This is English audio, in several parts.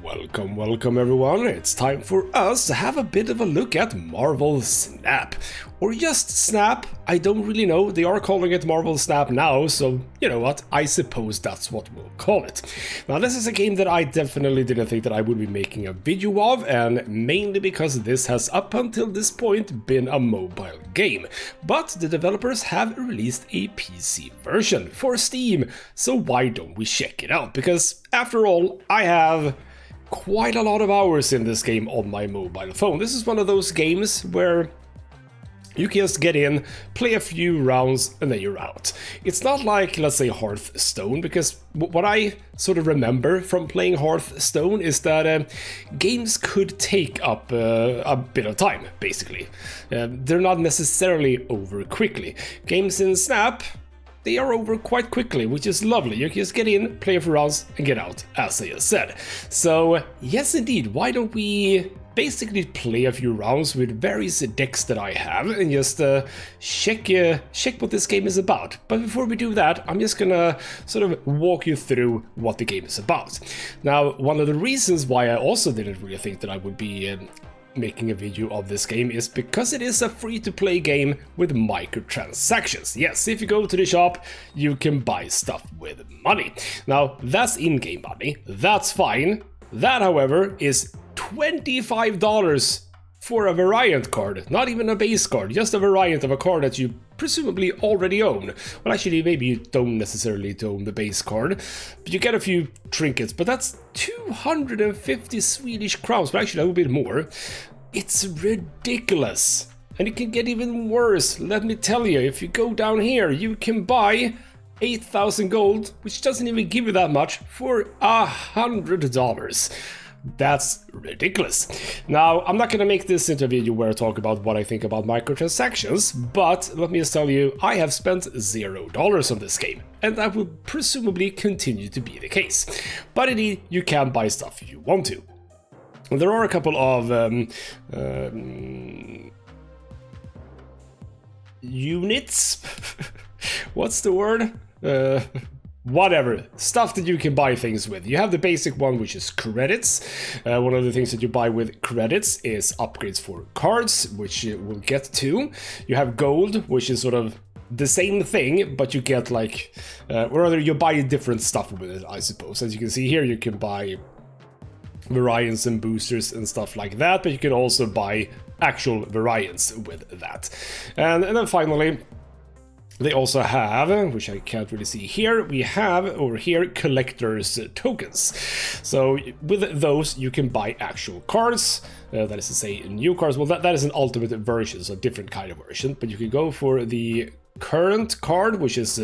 Welcome everyone, it's time for us to have a bit of a look at Marvel Snap. Or just Snap, I don't really know, they are calling it Marvel Snap now, so you know what, I suppose that's what we'll call it. Now this is a game that I definitely didn't think that I would be making a video of, and mainly because this has up until this point been a mobile game. But the developers have released a PC version for Steam, so why don't we check it out? Because after all, I have quite a lot of hours in this game on my mobile phone. This is one of those games where you can just get in, play a few rounds, and then you're out. It's not like, let's say, Hearthstone, because what I sort of remember from playing Hearthstone is that games could take up a bit of time, basically. They're not necessarily over quickly. Games in Snap, they are over quite quickly, which is lovely. You can just get in, play a few rounds, and get out, as I just said. So, yes indeed, why don't we basically play a few rounds with various decks that I have, and just check what this game is about. But before we do that, I'm just gonna sort of walk you through what the game is about. Now, one of the reasons why I also didn't really think that I would be making a video of this game is because it is a free-to-play game with microtransactions. Yes, if you go to the shop, you can buy stuff with money. Now, that's in-game money, that's fine. That, however, is $25 for a variant card, not even a base card, just a variant of a card that you presumably already own. Well, actually, maybe you don't necessarily own the base card, but you get a few trinkets, but that's 250 Swedish crowns, but actually a little bit more. It's ridiculous. And it can get even worse, let me tell you. If you go down here, you can buy 8,000 gold, which doesn't even give you that much, for $100. That's ridiculous. Now, I'm not going to make this into a video where I talk about what I think about microtransactions, but let me just tell you, I have spent $0 on this game, and that will presumably continue to be the case. But indeed, you can buy stuff if you want to. There are a couple of units. What's the word? Whatever, stuff that you can buy things with. You have the basic one, which is credits. One of the things that you buy with credits is upgrades for cards, which we'll get to. You have gold, which is sort of the same thing, but you get like, or rather you buy different stuff with it, I suppose. As you can see here, you can buy variants and boosters and stuff like that, but you can also buy actual variants with that. And then finally, they also have, which I can't really see here, we have over here collector's tokens. So with those you can buy actual cards, that is to say new cards. Well, that is an ultimate version, so a different kind of version, but you can go for the current card, which is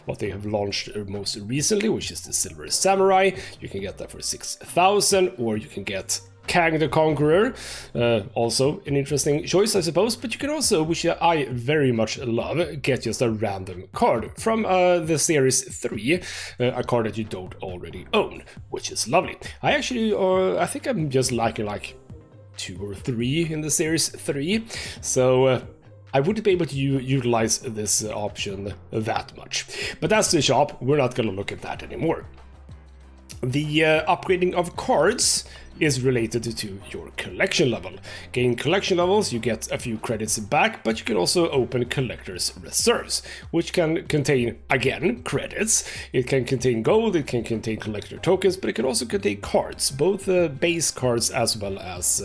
what they have launched most recently, which is the Silver Samurai. You can get that for 6,000, or you can get Kang the Conqueror, also an interesting choice, I suppose, but you can also, which I very much love, get just a random card from the Series 3, a card that you don't already own, which is lovely. I actually, I think I'm just liking like 2 or 3 in the Series 3, so I wouldn't be able to utilize this option that much. But that's the shop, we're not gonna look at that anymore. The upgrading of cards is related to your collection level. Gain collection levels, you get a few credits back, but you can also open collector's reserves, which can contain, again, credits. It can contain gold, it can contain collector tokens, but it can also contain cards, both base cards as well as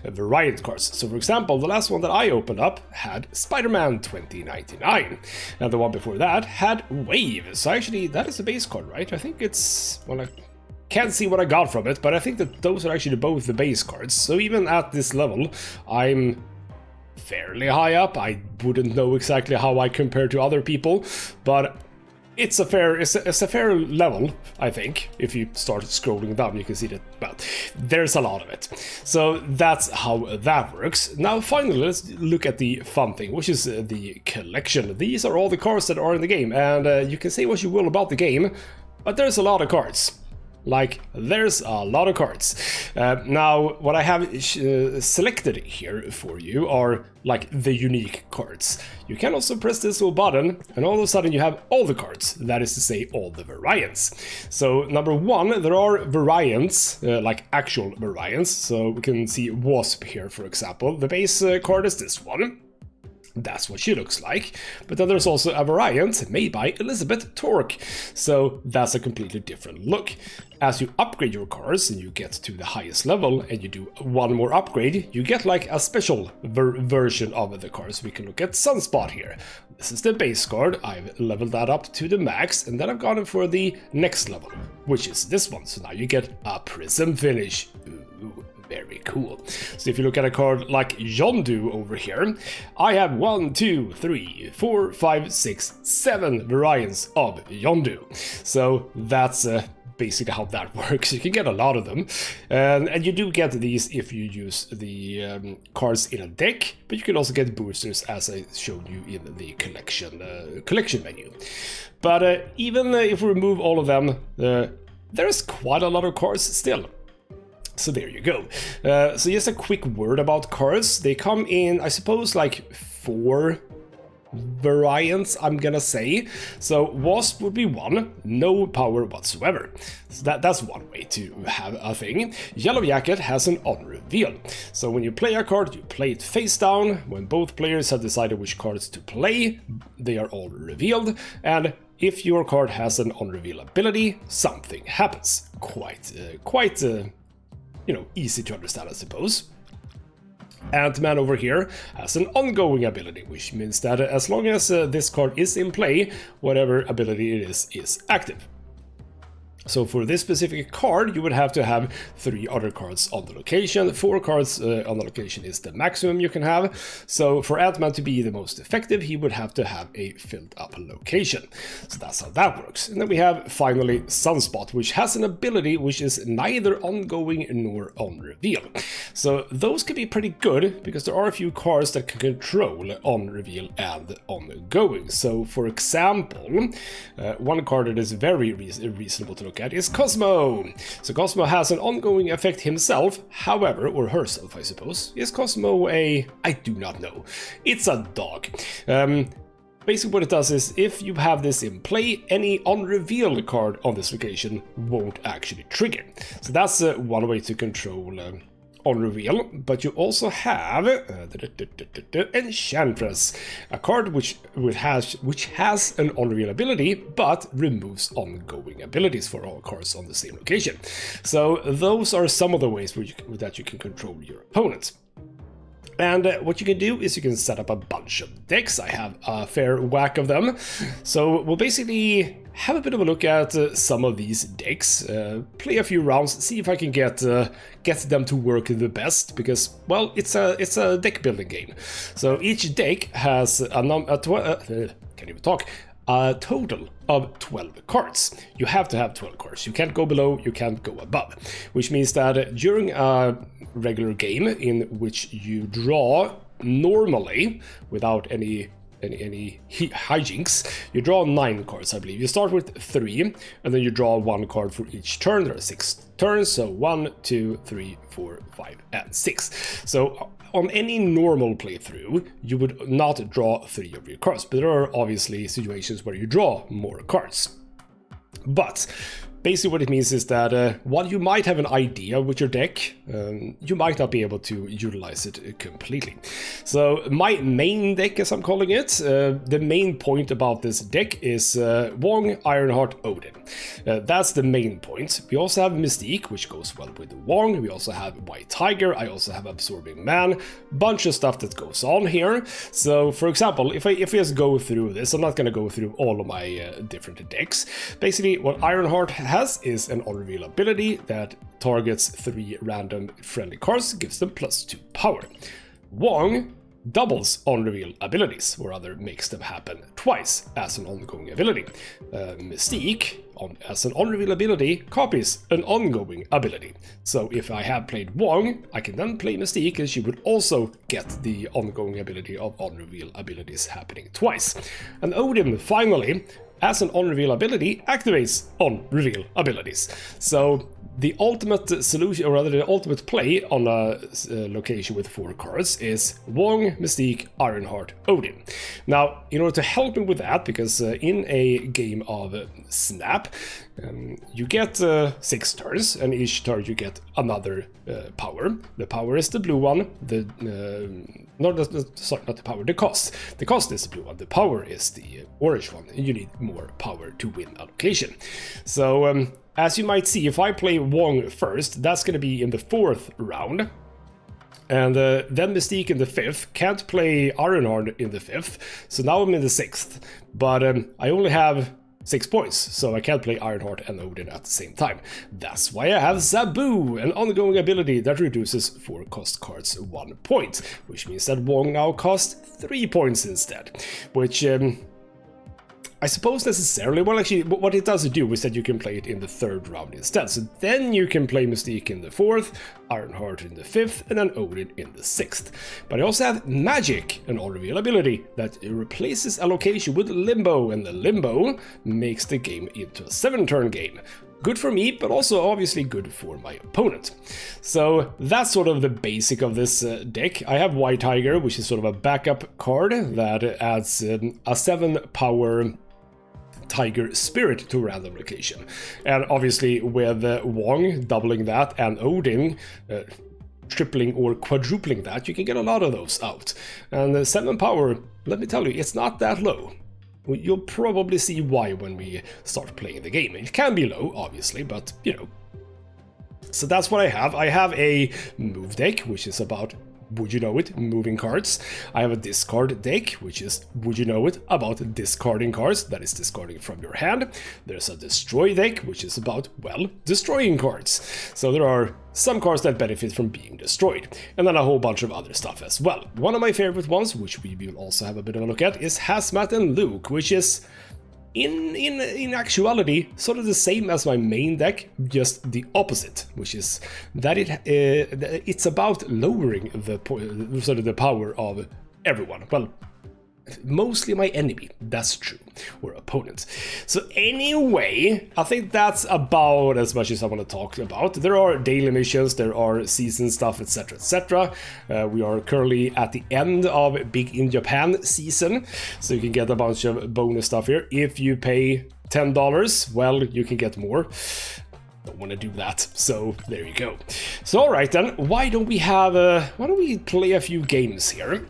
variant cards. So for example, the last one that I opened up had Spider-Man 2099, and the one before that had Wave. So actually, that is a base card, right? I think it's, well, I can't see what I got from it, but I think that those are actually both the base cards. So even at this level, I'm fairly high up. I wouldn't know exactly how I compare to other people, but it's a fair level, I think. If you start scrolling down, you can see that, well, there's a lot of it. So that's how that works. Now, finally, let's look at the fun thing, which is the collection. These are all the cards that are in the game, and you can say what you will about the game, but there's a lot of cards. Like, there's a lot of cards. Now, what I have selected here for you are like the unique cards. You can also press this little button and all of a sudden you have all the cards, that is to say all the variants. So number one, there are variants, like actual variants. So we can see Wasp here, for example. The base card is this one. That's what she looks like. But then there's also a variant made by Elizabeth Torque. So that's a completely different look. As you upgrade your cards and you get to the highest level and you do one more upgrade, you get like a special version of the cards. We can look at Sunspot here. This is the base card. I've leveled that up to the max and then I've gone for the next level, which is this one. So now you get a Prism Finish. Ooh. Very cool. So if you look at a card like Yondu over here, I have 1, 2, 3, 4, 5, 6, 7 variants of Yondu. So that's basically how that works. You can get a lot of them, and you do get these if you use the cards in a deck, but you can also get boosters as I showed you in the collection menu. But even if we remove all of them, there's quite a lot of cards still. So there you go. So just a quick word about cards. They come in, I suppose, like 4 variants, I'm gonna say. So Wasp would be one, no power whatsoever. So that's one way to have a thing. Yellow Jacket has an on reveal. So when you play a card, you play it face down. When both players have decided which cards to play, they are all revealed. And if your card has an on reveal ability, something happens. Quite you know, easy to understand, I suppose. Ant-Man over here has an ongoing ability, which means that as long as this card is in play, whatever ability it is active. So for this specific card, you would have to have 3 other cards on the location. 4 cards on the location is the maximum you can have. So for Ant-Man to be the most effective, he would have to have a filled up location. So that's how that works. And then we have finally Sunspot, which has an ability which is neither ongoing nor on reveal. So those can be pretty good because there are a few cards that can control on reveal and ongoing. So for example, one card that is very reasonable to look at is Cosmo. So Cosmo has an ongoing effect himself, however, or herself, I suppose. Is Cosmo a... I do not know. It's a dog. Basically what it does is, if you have this in play, any on-reveal card on this location won't actually trigger. So that's one way to control on reveal, but you also have Enchantress, a card which has an on reveal ability but removes ongoing abilities for all cards on the same location. So those are some of the ways that you can control your opponents. And what you can do is you can set up a bunch of decks. I have a fair whack of them. So we'll basically have a bit of a look at some of these decks, play a few rounds, see if I can get them to work the best, because, well, it's a deck building game. So each deck has a total of 12 cards. You have to have 12 cards. You can't go below, you can't go above. Which means that during a regular game in which you draw normally, without any hijinks, you draw 9 cards, I believe. You start with 3, and then you draw 1 card for each turn. There are 6 turns, so 1, 2, 3, 4, 5, and 6. So on any normal playthrough, you would not draw 3 of your cards, but there are obviously situations where you draw more cards. But basically what it means is that while you might have an idea with your deck, you might not be able to utilize it completely. So my main deck, as I'm calling it, the main point about this deck is Wong, Ironheart, Odin. That's the main point. We also have Mystique, which goes well with Wong. We also have White Tiger. I also have Absorbing Man. Bunch of stuff that goes on here. So for example, if I just go through this, I'm not going to go through all of my different decks. Basically, what Ironheart has is an on-reveal ability that targets 3 random friendly cards, gives them +2 power. Wong doubles on-reveal abilities, or rather makes them happen twice as an ongoing ability. Mystique, as an on-reveal ability, copies an ongoing ability. So if I have played Wong, I can then play Mystique, and she would also get the ongoing ability of on-reveal abilities happening twice. And Odin, finally, as an on-reveal ability, activates on-reveal abilities. So the ultimate solution, or rather the ultimate play on a location with 4 cards is Wong, Mystique, Ironheart, Odin. Now, in order to help me with that, because in a game of Snap, you get 6 turns, and each turn you get another power. The power is the blue one, not the power, the cost. The cost is the blue one, the power is the orange one, and you need more power to win a location. So, as you might see, if I play Wong first, that's going to be in the 4th round. And then Mystique in the 5th, can't play Ironheart in the 5th, so now I'm in the 6th. But I only have 6 points, so I can't play Ironheart and Odin at the same time. That's why I have Zabu, an ongoing ability that reduces 4 cost cards 1 point, which means that Wong now costs 3 points instead, which... I suppose necessarily, well actually what it does do is that you can play it in the 3rd round instead. So then you can play Mystique in the 4th, Ironheart in the 5th, and then Odin in the 6th. But I also have Magic, an all-reveal ability that replaces a location with Limbo, and the Limbo makes the game into a 7-turn game. Good for me, but also obviously good for my opponent. So that's sort of the basic of this deck. I have White Tiger, which is sort of a backup card that adds a 7 power Tiger Spirit to a random location. And obviously with Wong doubling that and Odin tripling or quadrupling that, you can get a lot of those out. And 7 power, let me tell you, it's not that low. You'll probably see why when we start playing the game. It can be low, obviously, but, you know. So that's what I have. I have a move deck, which is about, would you know it, moving cards. I have a discard deck, which is, would you know it, about discarding cards, that is discarding from your hand. There's a destroy deck, which is about, well, destroying cards. So there are some cards that benefit from being destroyed, and then a whole bunch of other stuff as well. One of my favorite ones, which we will also have a bit of a look at, is Hazmat and Luke, which is in actuality sort of the same as my main deck, just the opposite, which is that it's about lowering the power of everyone. Well, mostly my enemy, that's true, or opponent. So anyway, I think that's about as much as I want to talk about. There are daily missions, there are season stuff, etc, etc. We are currently at the end of Big in Japan season, so you can get a bunch of bonus stuff here. If you pay $10, well, you can get more. Don't want to do that, so there you go. So alright then, why don't we play a few games here?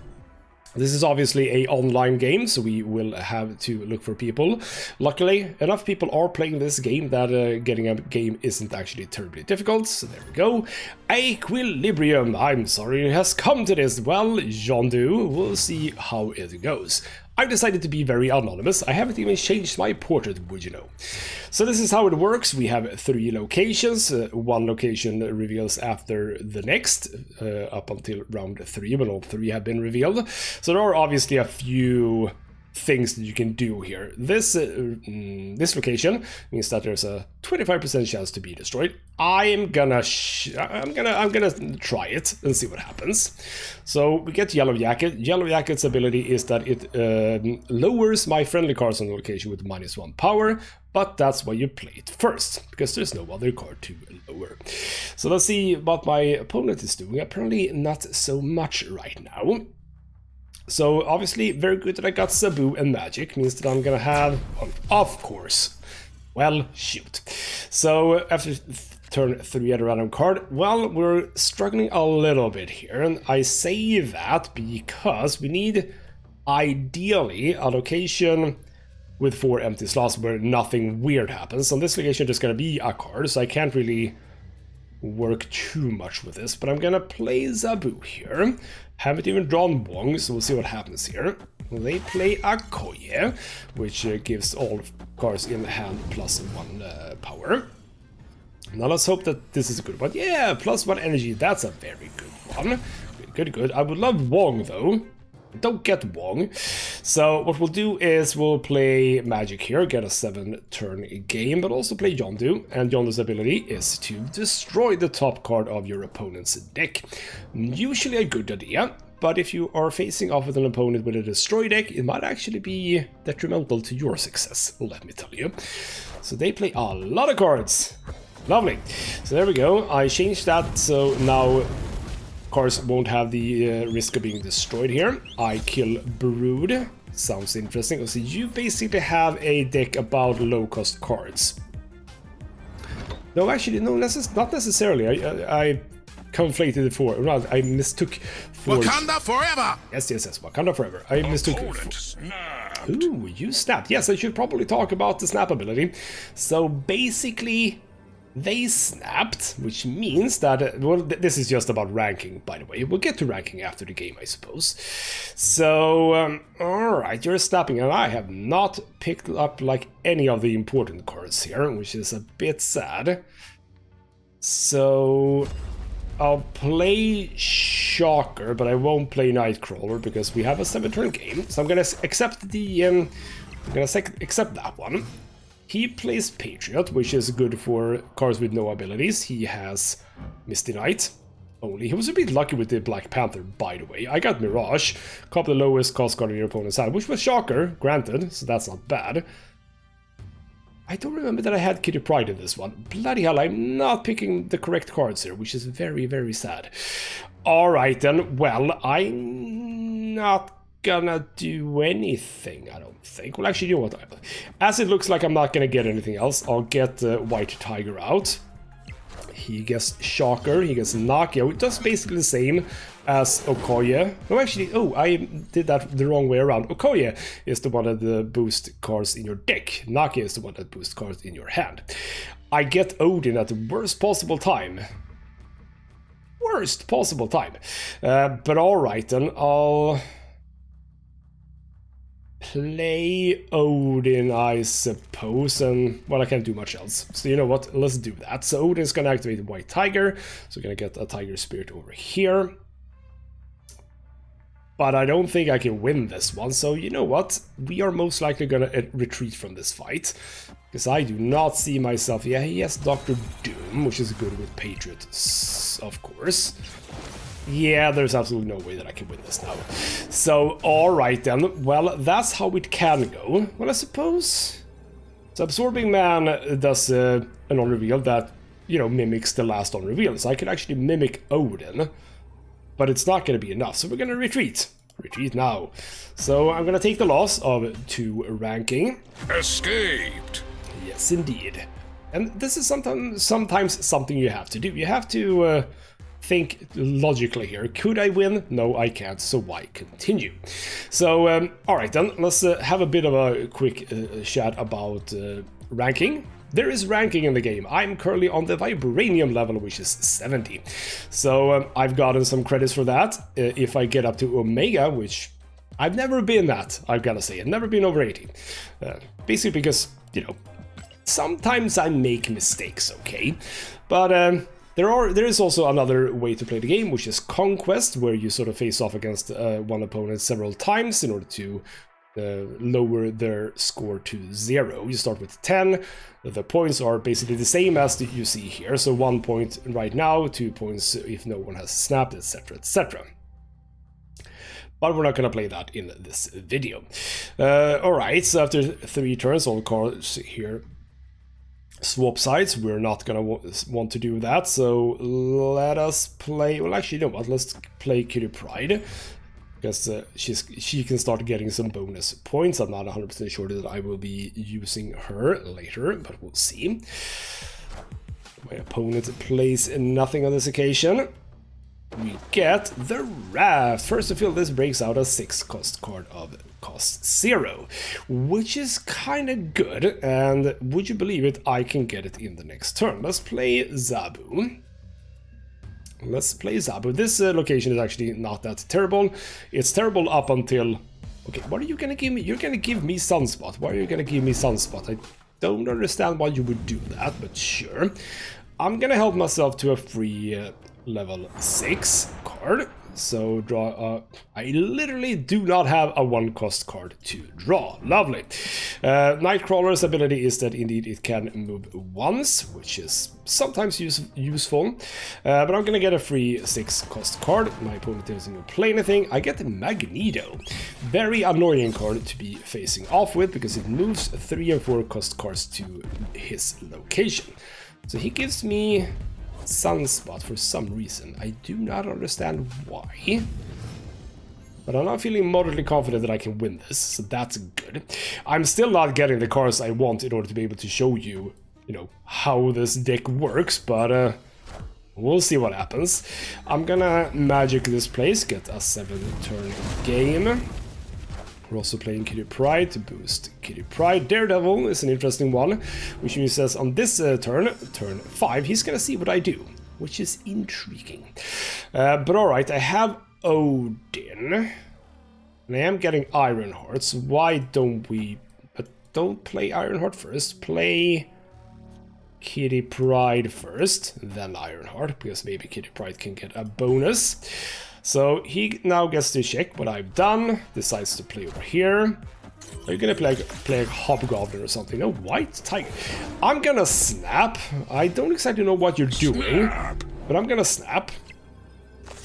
This is obviously an online game, so we will have to look for people. Luckily, enough people are playing this game that getting a game isn't actually terribly difficult, so there we go. Equilibrium, I'm sorry it has come to this. Well, Yondu, we'll see how it goes. I've decided to be very anonymous. I haven't even changed my portrait, would you know. So this is how it works. We have 3 locations. 1 location reveals after the next, up until round 3, when all 3 have been revealed. So there are obviously a few things that you can do here. This location means that there's a 25% chance to be destroyed. I'm gonna try it and see what happens. So we get Yellow Jacket. Yellow Jacket's ability is that it lowers my friendly cards on the location with -1 power, but that's why you play it first, because there's no other card to lower. So let's see what my opponent is doing. Apparently not so much right now. So obviously very good that I got Zabu and Magic, means that I'm gonna have, of course, well, shoot. So after turn 3 at a random card, well, we're struggling a little bit here, and I say that because we need ideally a location with 4 empty slots where nothing weird happens. On this location there's gonna be a card, so I can't really work too much with this, but I'm gonna play Zabu here. Haven't even drawn Wong, so we'll see what happens here. They play a Koye, which gives all cards in the hand +1 power. Now let's hope that this is a good one. Yeah, +1 energy, that's a very good one. Good. I would love Wong though. Don't get Wong. So what we'll do is we'll play Magic here, get a 7-turn game, but also play Yondu. And Yondu's ability is to destroy the top card of your opponent's deck. Usually a good idea. but if you are facing off with an opponent with a destroy deck, it might actually be detrimental to your success, let me tell you. So they play a lot of cards. Lovely. So there we go. I changed that, so now cards won't have the risk of being destroyed here. I kill Brood. Sounds interesting. So you basically have a deck about low-cost cards. No, actually, no, not necessarily. I conflated it for... No, I mistook for... Wakanda forever! Yes, Wakanda forever. I mistook it for... Ooh, you snapped. Yes, I should probably talk about the snap ability. So basically... They snapped, which means that, well, this is just about ranking, by the way. We'll get to ranking after the game, I suppose. So, alright, you're snapping, and I have not picked up, like, any of the important cards here, which is a bit sad. So, I'll play Shocker, but I won't play Nightcrawler, because we have a 7-turn game. So I'm gonna accept the, accept that one. He plays Patriot, which is good for cards with no abilities. He has Misty Knight only. He was a bit lucky with the Black Panther, by the way. I got Mirage, cop the lowest cost card on your opponent's hand, which was Shocker, granted, so that's not bad. I don't remember that I had Kitty Pryde in this one. Bloody hell, I'm not picking the correct cards here, which is very, very sad. Alright then, well, I'm not gonna do anything, I don't think. Well, actually, you know what? As it looks like I'm not gonna get anything else, I'll get White Tiger out. He gets Shocker, he gets Nakia, which does basically the same as Okoye. No, actually, oh, I did that the wrong way around. Okoye is the one that boosts cards in your deck. Nakia is the one that boosts cards in your hand. I get Odin at the worst possible time. Worst possible time. But alright then, I'll... play Odin, I suppose, and, well, I can't do much else. So you know what, let's do that. So Odin's gonna activate White Tiger, so we're gonna get a Tiger Spirit over here. But I don't think I can win this one, so you know what, we are most likely gonna retreat from this fight. Because I do not see myself... Yeah, he has Dr. Doom, which is good with Patriot, of course. Yeah, there's absolutely no way that I can win this now. So, alright then. Well, that's how it can go. Well, I suppose... So, Absorbing Man does an on-reveal that, you know, mimics the last on-reveal. So I can actually mimic Odin. But it's not going to be enough, so we're going to retreat. Retreat now. So, I'm going to take the loss of 2 ranking. Escaped! Yes, indeed. And this is sometimes something you have to do. You have to... think logically here. Could I win? No, I can't, so why continue? So, alright then, let's have a bit of a quick chat about ranking. There is ranking in the game. I'm currently on the Vibranium level, which is 70. So, I've gotten some credits for that. If I get up to Omega, which I've never been at, I've gotta say. I've never been over 80. Basically because, you know, sometimes I make mistakes, okay? But, there is also another way to play the game, which is Conquest, where you sort of face off against one opponent several times in order to lower their score to 0. You start with 10. The points are basically the same as you see here. So 1 point right now, 2 points if no one has snapped, etc, etc. But we're not going to play that in this video. Alright, so after 3 turns, all cards here swap sides. We're not gonna want to do that, so let us play... Well, actually, you know what? Let's play Kitty Pryde, because she can start getting some bonus points. I'm not 100% sure that I will be using her later, but we'll see. My opponent plays nothing on this occasion. We get the Raft. First to fill this breaks out a 6-cost card of cost 0, which is kind of good, and would you believe it, I can get it in the next turn. Let's play Zabu. This location is actually not that terrible. It's terrible up until... Okay, what are you gonna give me? You're gonna give me Sunspot. Why are you gonna give me Sunspot? I don't understand why you would do that, but sure. I'm gonna help myself to a free level 6 card, So draw I literally do not have a 1-cost card to draw. Lovely. Nightcrawler's ability is that indeed it can move once, which is sometimes useful. But I'm gonna get a free 6-cost card. My opponent doesn't play anything. I get Magneto. Very annoying card to be facing off with because it moves 3 and 4-cost cards to his location. So he gives me Sunspot for some reason. I do not understand why. But I'm not feeling moderately confident that I can win this, so that's good. I'm still not getting the cards I want in order to be able to show you, you know, how this deck works, but we'll see what happens. I'm gonna magic this place, get a 7-turn game. We're also playing Kitty Pryde to boost Kitty Pryde. Daredevil is an interesting one, which means says on this turn 5, he's gonna see what I do, which is intriguing. But alright, I have Odin, and I am getting Ironheart, so why don't we... But don't play Ironheart first, play Kitty Pryde first, then Ironheart, because maybe Kitty Pryde can get a bonus. So he now gets to check what I've done, decides to play over here. Are you gonna play a Hobgoblin or something? No, White Tiger. I'm gonna snap. I don't exactly know what you're doing, but I'm gonna snap.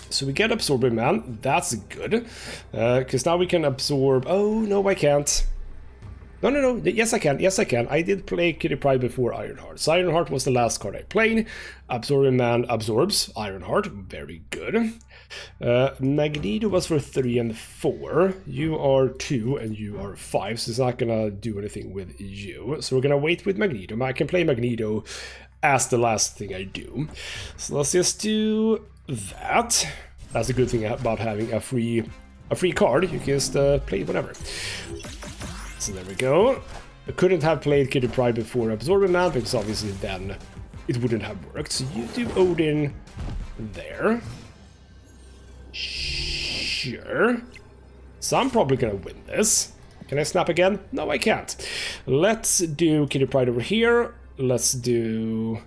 So we get Absorbing Man, that's good. Because now we can absorb... Oh, no, I can't. No, yes I can. I did play Kitty Pryde before Ironheart. So Ironheart was the last card I played. Absorbing Man absorbs Ironheart, very good. Magneto was for 3 and 4. You are 2 and you are 5, so it's not gonna do anything with you. So we're gonna wait with Magneto. I can play Magneto as the last thing I do. So let's just do that. That's a good thing about having a free card. You can just play it whenever. So there we go. I couldn't have played Kitty Pryde before Absorbing Man because obviously then it wouldn't have worked. So you do Odin there. Sure. So I'm probably gonna win this. Can I snap again? No, I can't. Let's do Kitty Pryde over here. Let's do...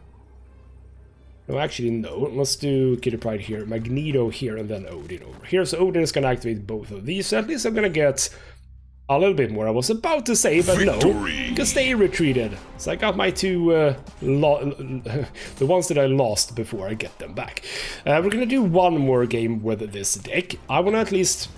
No, actually, no. Let's do Kitty Pryde here, Magneto here, and then Odin over here. So Odin is gonna activate both of these. So at least I'm gonna get a little bit more. I was about to say, but victory. No, because they retreated. So I got my two, the ones that I lost before I get them back. We're gonna do one more game with this deck. I want to at least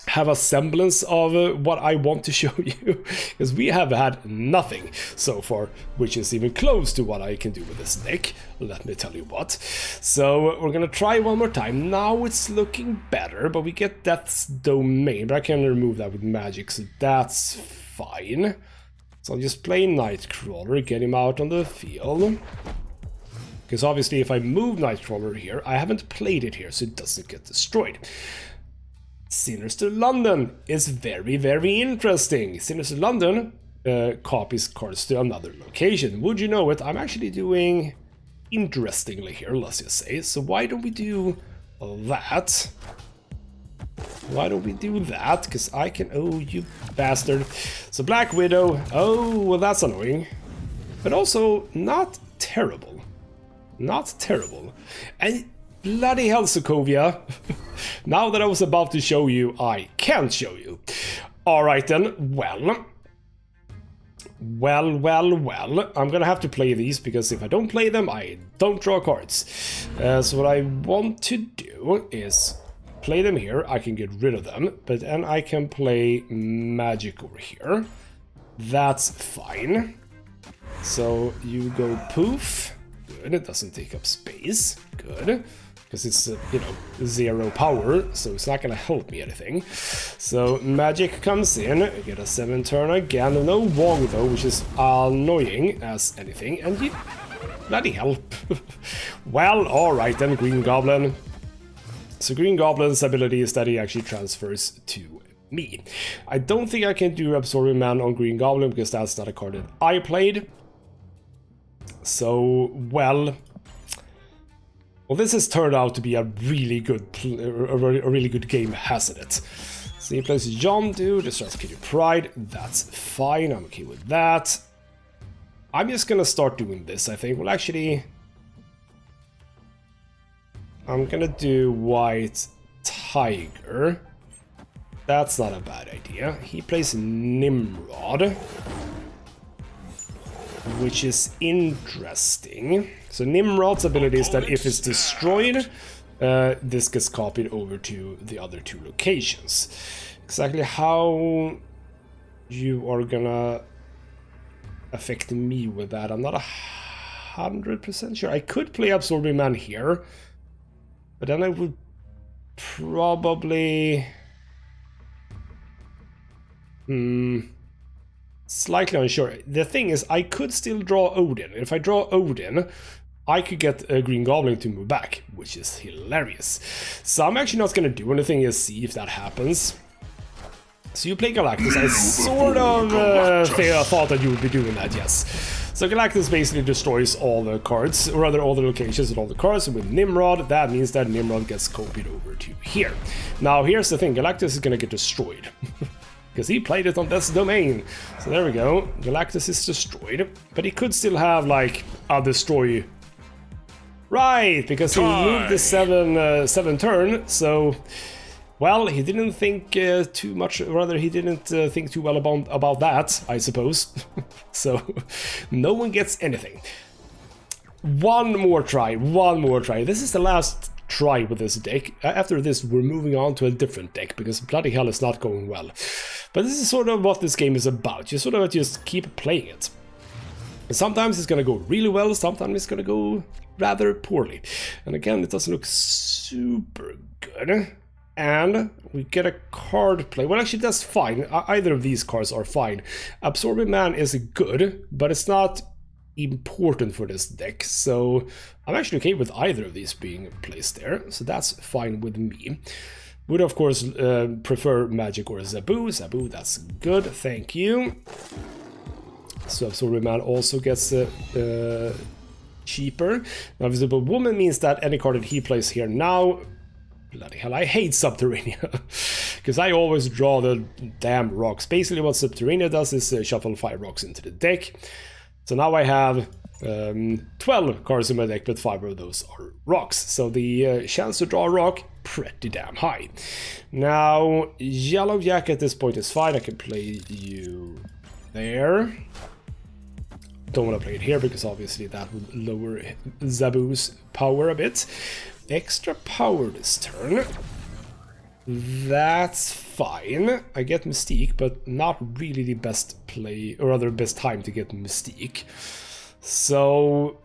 have a semblance of what I want to show you, because we have had nothing so far which is even close to what I can do with this deck, let me tell you what. So we're gonna try one more time. Now it's looking better, but we get Death's Domain, but I can remove that with magic, so that's fine. So I'll just play Nightcrawler, get him out on the field, because obviously if I move Nightcrawler here, I haven't played it here, so it doesn't get destroyed. Sinister London is very, very interesting. Sinister London copies cards to another location. Would you know it? I'm actually doing interestingly here, let's just say. So why don't we do that? Why don't we do that? Because I can... Oh, you bastard. So Black Widow. Oh, well, that's annoying. But also not terrible. Not terrible. And... Bloody hell, Sokovia. Now that I was about to show you, I can't show you. Alright then, well. I'm gonna have to play these, because if I don't play them, I don't draw cards. So what I want to do is play them here. I can get rid of them, but then I can play Magic over here. That's fine. So you go poof. Good, it doesn't take up space. Good. Because it's, you know, 0 power, so it's not gonna help me anything. So Magic comes in, I get a 7-turn again, no Wong though, which is annoying as anything, and you... Bloody hell. Well, alright then, Green Goblin. So Green Goblin's ability is that he actually transfers to me. I don't think I can do Absorbing Man on Green Goblin, because that's not a card that I played. So, well, this has turned out to be a really good game, hasn't it? So he plays John Dude, destroys Kitty Pryde. That's fine. I'm okay with that. I'm just gonna start doing this, I think. Well, actually, I'm gonna do White Tiger. That's not a bad idea. He plays Nimrod, which is interesting. So Nimrod's ability is that if it's destroyed, this gets copied over to the other two locations. Exactly how you are gonna affect me with that, I'm not 100% sure. I could play Absorbing Man here, but then I would probably... slightly unsure. The thing is, I could still draw Odin. If I draw Odin, I could get a Green Goblin to move back, which is hilarious. So I'm actually not going to do anything and see if that happens. So you play Galactus. I sort of thought that you would be doing that, yes. So Galactus basically destroys all the cards, or rather all the locations and all the cards. And with Nimrod, that means that Nimrod gets copied over to here. Now here's the thing, Galactus is going to get destroyed. Because he played it on this domain. So there we go. Galactus is destroyed. But he could still have, like, a destroy. Right, because he moved the 7 turn. So, well, he didn't think too much. Rather, he didn't think too well about that, I suppose. So, no one gets anything. One more try. This is the last try with this deck. After this, we're moving on to a different deck, because bloody hell is not going well. But this is sort of what this game is about. You sort of just keep playing it. And sometimes it's going to go really well, sometimes it's going to go rather poorly. And again, it doesn't look super good. And we get a card play. Well, actually, that's fine. Either of these cards are fine. Absorbing Man is good, but it's not important for this deck. So I'm actually okay with either of these being placed there. So that's fine with me. Would, of course, prefer Magic or Zabu. Zabu, that's good. Thank you. So Absorbing Man also gets cheaper. Now, Visible Woman means that any card that he plays here now... Bloody hell, I hate Subterranea. Because I always draw the damn rocks. Basically, what Subterranea does is shuffle 5 rocks into the deck. So now I have 12 cards in my deck, but 5 of those are rocks. So the chance to draw a rock, pretty damn high. Now, Yellow Jack at this point is fine. I can play you there. Don't want to play it here, because obviously that would lower Zabu's power a bit. Extra power this turn. That's fine. I get Mystique, but not really the best play, or rather best time to get Mystique. So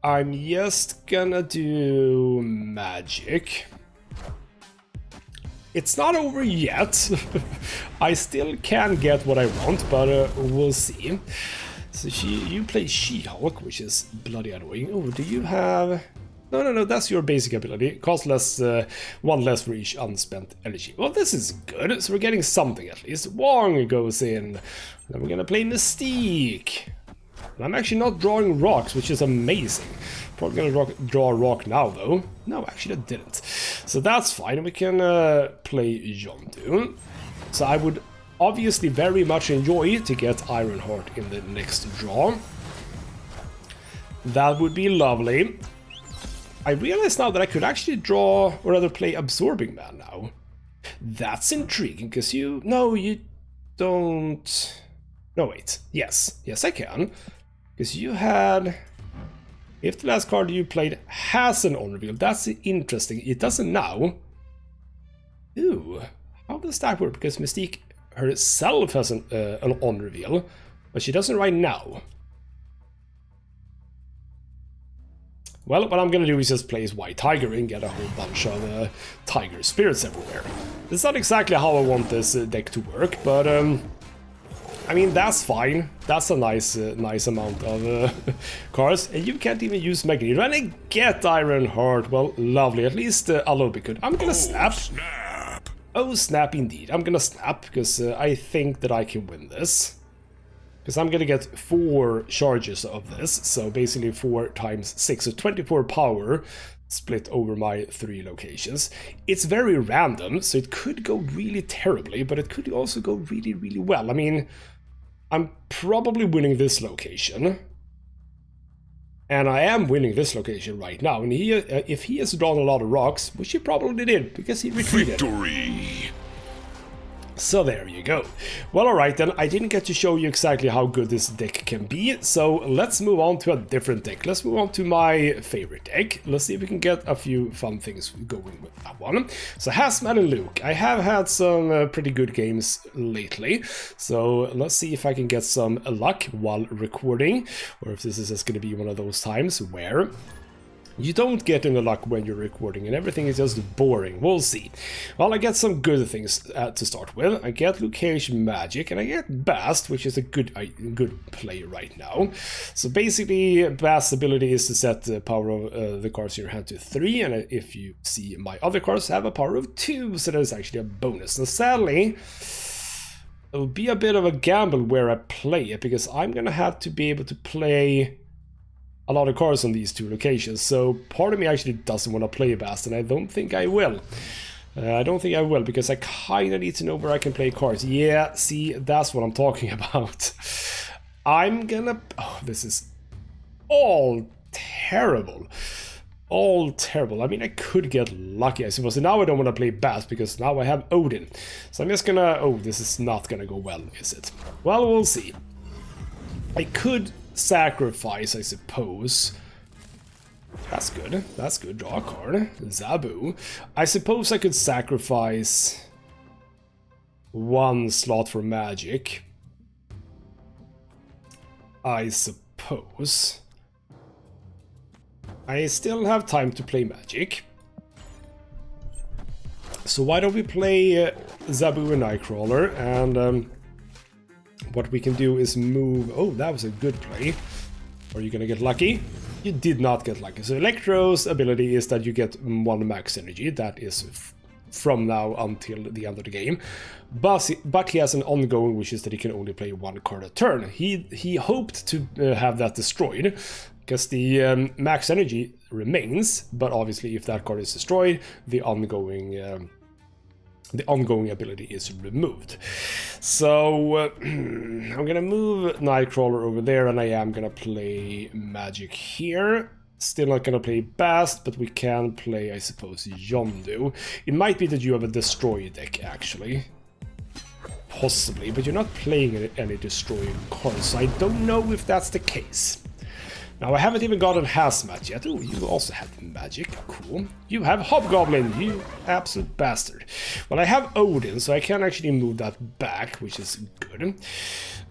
I'm just gonna do Magic. It's not over yet. I still can get what I want, but we'll see. So you play She-Hulk, which is bloody annoying. Oh, do you have... No, that's your basic ability. Cost less, 1 less for each unspent energy. Well, this is good, so we're getting something at least. Wong goes in. Then we're gonna play Mystique. And I'm actually not drawing rocks, which is amazing. Probably gonna draw a rock now, though. No, actually I didn't. So that's fine, we can play Yondu. So I would obviously very much enjoy to get Ironheart in the next draw. That would be lovely. I realize now that I could actually draw, or rather play Absorbing Man now. That's intriguing, because you... No, you don't... No, wait. Yes, I can. Because you had... If the last card you played has an on-reveal, that's interesting. It doesn't now. Ooh, how does that work? Because Mystique herself has an on-reveal, but she doesn't right now. Well, what I'm gonna do is just play as White Tiger and get a whole bunch of Tiger Spirits everywhere. It's not exactly how I want this deck to work, but I mean, that's fine. That's a nice amount of cards. And you can't even use MacLeod. And I get Ironheart. Well, lovely. At least a little bit good. I'm gonna snap. Oh, snap indeed. I'm gonna snap, because I think that I can win this. Because I'm gonna get 4 charges of this, so basically 4 times 6, so 24 power split over my 3 locations. It's very random, so it could go really terribly, but it could also go really, really well. I mean, I'm probably winning this location. And I am winning this location right now. And he, if he has drawn a lot of rocks, which he probably did, because he retreated. Victory! So there you go. Well, alright then, I didn't get to show you exactly how good this deck can be, so let's move on to a different deck. Let's move on to my favorite deck. Let's see if we can get a few fun things going with that one. So Hazmat and Luke. I have had some pretty good games lately, so let's see if I can get some luck while recording, or if this is just going to be one of those times where you don't get any luck when you're recording and everything is just boring. We'll see. Well, I get some good things to start with. I get Luke Cage Magic and I get Bast, which is a good play right now. So basically, Bast's ability is to set the power of the cards in your hand to 3, and if you see my other cards have a power of 2, so there's actually a bonus. And sadly, it'll be a bit of a gamble where I play it, because I'm gonna have to be able to play a lot of cards on these two locations, so part of me actually doesn't want to play Bast, and I don't think I will. I don't think I will, because I kind of need to know where I can play cards. Yeah, see, that's what I'm talking about. I'm gonna... Oh, this is all terrible. All terrible. I mean, I could get lucky, I suppose. And now I don't want to play Bast, because now I have Odin. So I'm just gonna... Oh, this is not gonna go well, is it? Well, we'll see. I could sacrifice, I suppose. That's good. That's good. Draw a card. Zabu. I suppose I could sacrifice 1 slot for magic. I suppose. I still have time to play magic. So why don't we play Zabu and Nightcrawler, and what we can do is move... Oh, that was a good play. Are you gonna get lucky? You did not get lucky. So Electro's ability is that you get 1 max energy. That is from now until the end of the game. But he has an ongoing, which is that he can only play 1 card a turn. He hoped to have that destroyed, because the max energy remains. But obviously, if that card is destroyed, the ongoing ability is removed. So I'm gonna move Nightcrawler over there, and I am gonna play Magic here. Still not gonna play Bast, but we can play, I suppose, Yondu. It might be that you have a Destroy deck, actually. Possibly, but you're not playing any Destroying cards, so I don't know if that's the case. Now, I haven't even gotten Hazmat yet. Oh, you also have Magic. Cool. You have Hobgoblin, you absolute bastard. Well, I have Odin, so I can actually move that back, which is good.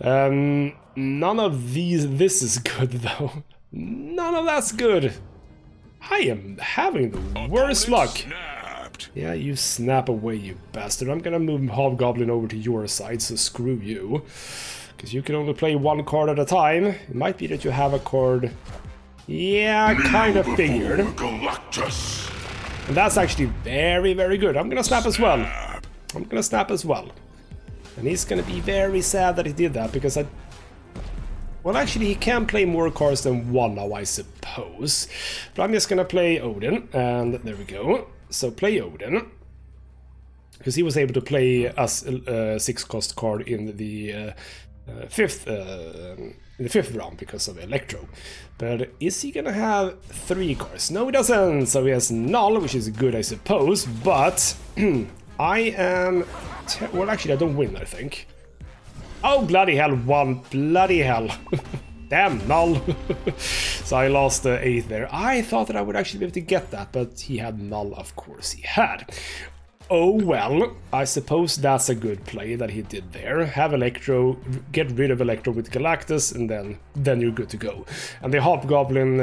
None of these... This is good, though. None of that's good. I am having the worst luck. Snapped. Yeah, you snap away, you bastard. I'm gonna move Hobgoblin over to your side, so screw you. Because you can only play 1 card at a time. It might be that you have a card... Yeah, I kind of figured. Galactus. And that's actually very, very good. I'm gonna snap as well. I'm gonna snap as well. And he's gonna be very sad that he did that, because I... Well, actually, he can play more cards than 1 now, I suppose. But I'm just gonna play Odin, and there we go. So play Odin. Because he was able to play as a 6-cost card in the... fifth round because of Electro. But is he gonna have 3 cards? No, he doesn't. So he has Null, which is good, I suppose. But I am... Well, actually, I don't win, I think. Oh, bloody hell, 1. Bloody hell. Damn, Null. So I lost the 8 there. I thought that I would actually be able to get that, but he had Null, of course he had. Oh well, I suppose that's a good play that he did there. Have Electro, get rid of Electro with Galactus, and then you're good to go. And the Hobgoblin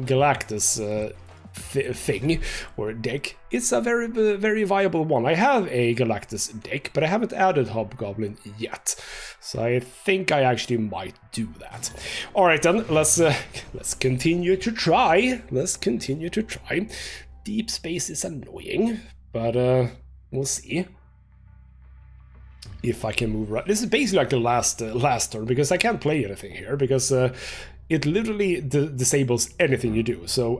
Galactus thing, or deck, it's a very, very viable one. I have a Galactus deck, but I haven't added Hobgoblin yet. So I think I actually might do that. Alright then, let's continue to try. Let's continue to try. Deep space is annoying. But we'll see if I can move right. This is basically like the last turn, because I can't play anything here, because it literally disables anything you do. So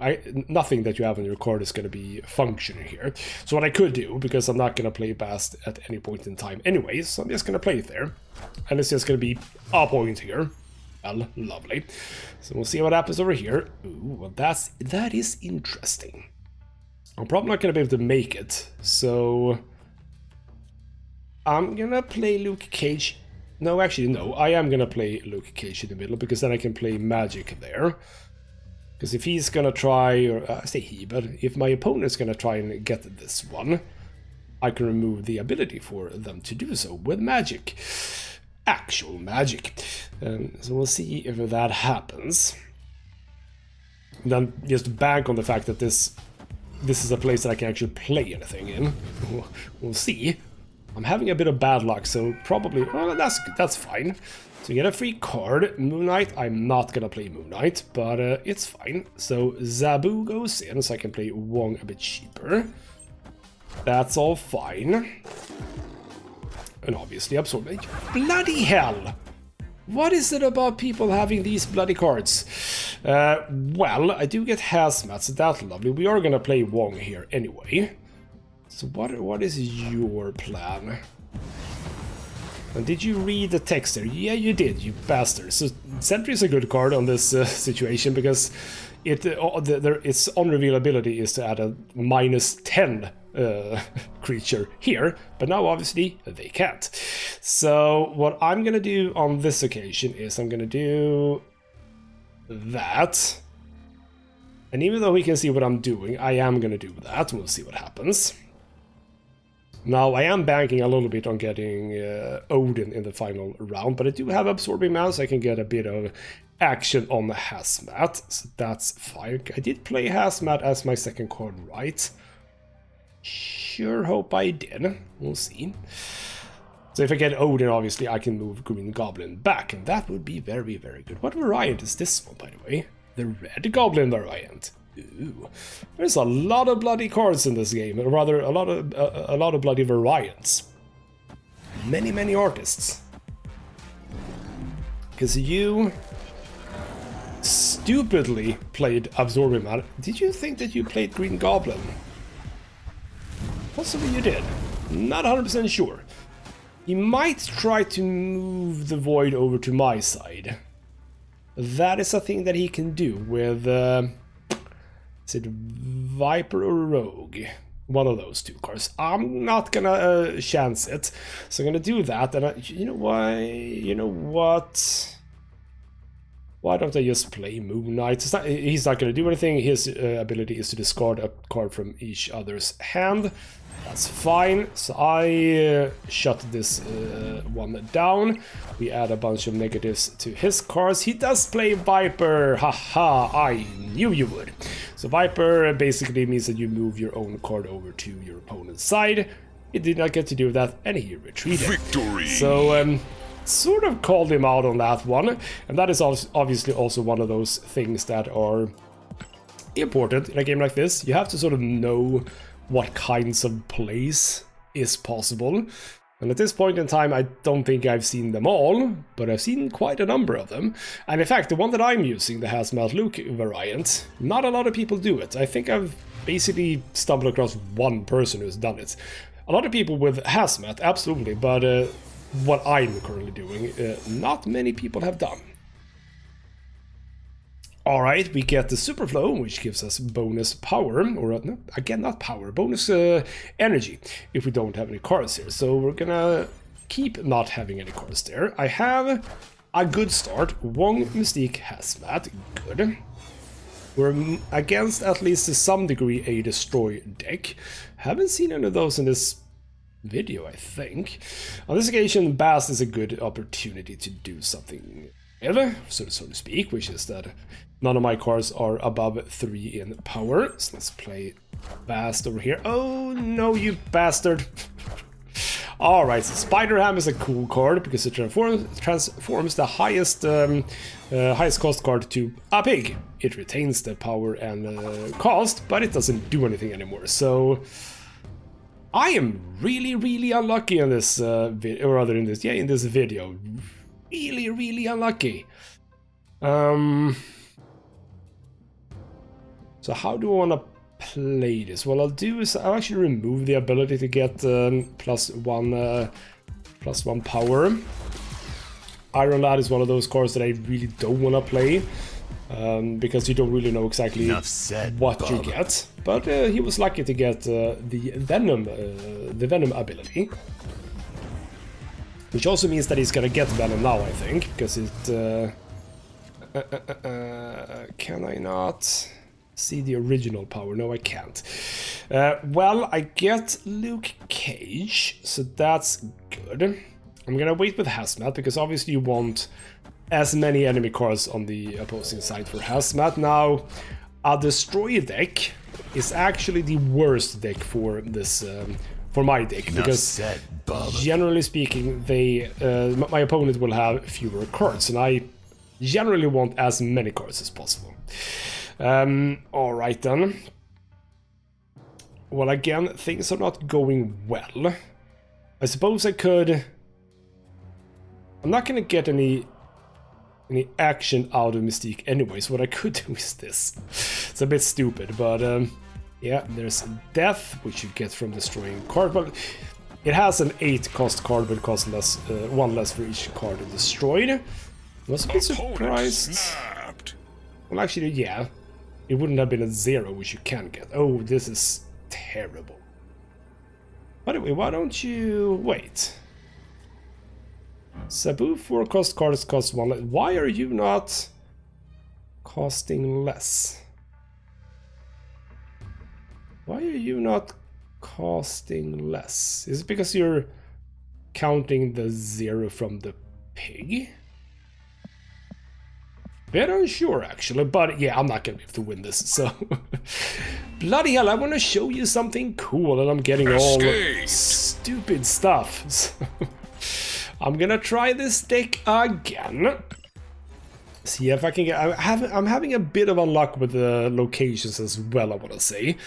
nothing that you have on your card is going to be functioning here. So what I could do, because I'm not going to play Bast at any point in time anyways, so I'm just going to play it there. And it's just going to be a point here. Well, lovely. So we'll see what happens over here. Ooh, well, that is interesting. I'm probably not gonna be able to make it, so I'm gonna play Luke Cage. No, actually, no. I am gonna play Luke Cage in the middle, because then I can play magic there. Because if he's gonna try, or I say he, but if my opponent's gonna try and get this one, I can remove the ability for them to do so with magic. Actual magic. So we'll see if that happens. And then just bank on the fact that this is a place that I can actually play anything in. We'll see. I'm having a bit of bad luck, so probably, well, that's fine. So you get a free card, Moon Knight. I'm not gonna play Moon Knight, but it's fine. So Zabu goes in, so I can play Wong a bit cheaper. That's all fine. And obviously absorbing. Bloody hell! What is it about people having these bloody cards? Well, I do get Hazmat, so that's lovely. We are gonna play Wong here anyway. So what is your plan? And did you read the text there? Yeah, you did, you bastard. So Sentry is a good card on this situation, because its on-reveal ability is to add a -10 creature here, but now obviously they can't. So what I'm gonna do on this occasion is I'm gonna do that. And even though we can see what I'm doing, I am gonna do that. We'll see what happens. Now, I am banking a little bit on getting Odin in the final round, but I do have Absorbing Man, so I can get a bit of action on the Hazmat, so that's fine. I did play Hazmat as my second card, right? Sure hope I did. We'll see. So if I get Odin, obviously, I can move Green Goblin back, and that would be very, very good. What variant is this one, by the way? The Red Goblin variant. Ooh, there's a lot of bloody cards in this game, or rather, a lot of bloody variants. Many artists. Because you stupidly played Absorbing Man. Did you think that you played Green Goblin? Possibly you did. Not 100% sure. You might try to move the Void over to my side. That is a thing that he can do with... is it Viper or Rogue? One of those two cards. I'm not gonna chance it, so I'm gonna do that. And you know why? You know what? Why don't I just play Moon Knight? He's not gonna do anything. His ability is to discard a card from each other's hand. That's fine. So I shut this one down. We add a bunch of negatives to his cards. He does play Viper. Haha, I knew you would. So Viper basically means that you move your own card over to your opponent's side. He did not get to do that, and he retreated. Victory! So, sort of called him out on that one. And that is obviously also one of those things that are important in a game like this. You have to sort of know what kinds of plays is possible. And at this point in time, I don't think I've seen them all, but I've seen quite a number of them. And in fact, the one that I'm using, the Hazmat Luke variant, not a lot of people do it. I think I've basically stumbled across one person who's done it. A lot of people with Hazmat, absolutely, but what I'm currently doing, not many people have done. Alright, we get the Superflow, which gives us bonus power, or no, again, not power, bonus energy, if we don't have any cards here. So we're gonna keep not having any cards there. I have a good start. Wong, Mystique, Hazmat, good. We're against, at least to some degree, a Destroy deck. Haven't seen any of those in this video, I think. On this occasion, Bast is a good opportunity to do something, so to speak, which is that none of my cards are above 3 in power. So let's play Bast over here. Oh no, you bastard! Alright, so Spider Ham is a cool card because it transforms the highest cost card to a pig. It retains the power and cost, but it doesn't do anything anymore. So I am really unlucky in this video, or rather in this video. Really unlucky. So how do I want to play this? What I'll do is I'll actually remove the ability to get +1 power. Iron Lad is one of those cards that I really don't want to play. Because you don't really know exactly what you get. But he was lucky to get the Venom ability. Which also means that he's gonna get Venom now, I think. Because it... can I not see the original power? No, I can't. Well, I get Luke Cage, so that's good. I'm gonna wait with Hazmat, because obviously you want as many enemy cards on the opposing side for Hazmat. Now, a Destroy deck is actually the worst deck for this, for my deck, because generally speaking, my opponent will have fewer cards, and I generally want as many cards as possible. Alright then. Well, again, things are not going well. I suppose I could... I'm not gonna get any action out of Mystique anyways. What I could do is this. It's a bit stupid, but yeah, there's Death, which you get from destroying card, but it has an 8-cost card, but it costs less, 1 less for each card destroyed. I was a bit surprised. Well, actually, yeah, it wouldn't have been a 0, which you can get. Oh, this is terrible. By the way, why don't you wait? Sabu 4-cost cards cost 1 less. Why are you not costing less? Why are you not costing less? Is it because you're counting the 0 from the pig? Bit unsure actually, but yeah, I'm not gonna be able to win this, so... Bloody hell, I wanna show you something cool and I'm getting all stupid stuff. So I'm gonna try this deck again. See if I can get... I'm having a bit of unluck with the locations as well, I wanna say.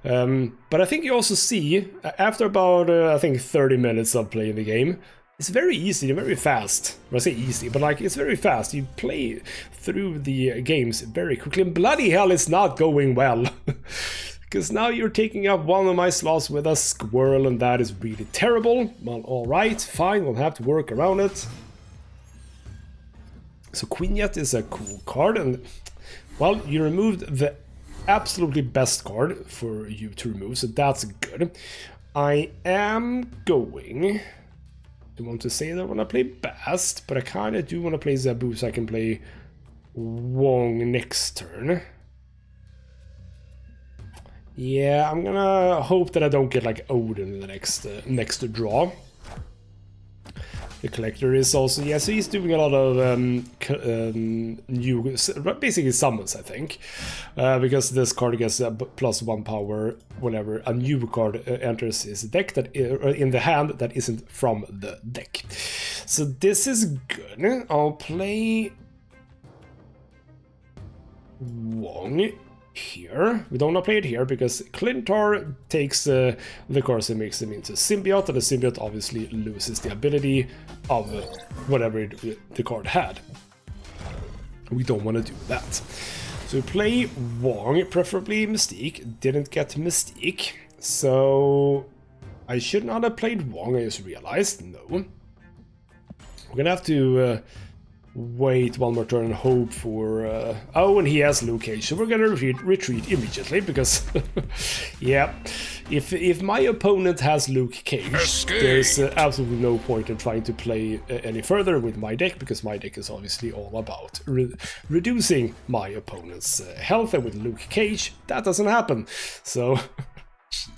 But I think you also see, after about, I think 30 minutes of playing the game, it's very easy, very fast. Well, I say easy, but like, it's very fast. You play through the games very quickly, and bloody hell, it's not going well. Because now you're taking up one of my slots with a squirrel, and that is really terrible. Well, alright, fine, we'll have to work around it. So Quinjet is a cool card, and, well, you removed the absolutely best card for you to remove, so that's good. I am going... I want to say that I want to play Bast, but I kind of do want to play Zabu so I can play Wong next turn. Yeah, I'm gonna hope that I don't get like Odin in the next draw. The collector is also, yeah, so he's doing a lot of new, basically summons, I think, because this card gets a +1 power whenever a new card enters his deck that in the hand that isn't from the deck. So this is good. I'll play Wong here. We don't want to play it here because Clintar takes the cards and makes them into symbiote, and the symbiote obviously loses the ability of whatever the card had. We don't want to do that. So we play Wong, preferably Mystique. Didn't get Mystique, so I should not have played Wong, I just realized. No. We're gonna have to wait one more turn and hope for... oh, and he has Luke Cage, so we're gonna retreat immediately, because... yeah, if my opponent has Luke Cage, there's absolutely no point in trying to play any further with my deck, because my deck is obviously all about reducing my opponent's health, and with Luke Cage, that doesn't happen, so...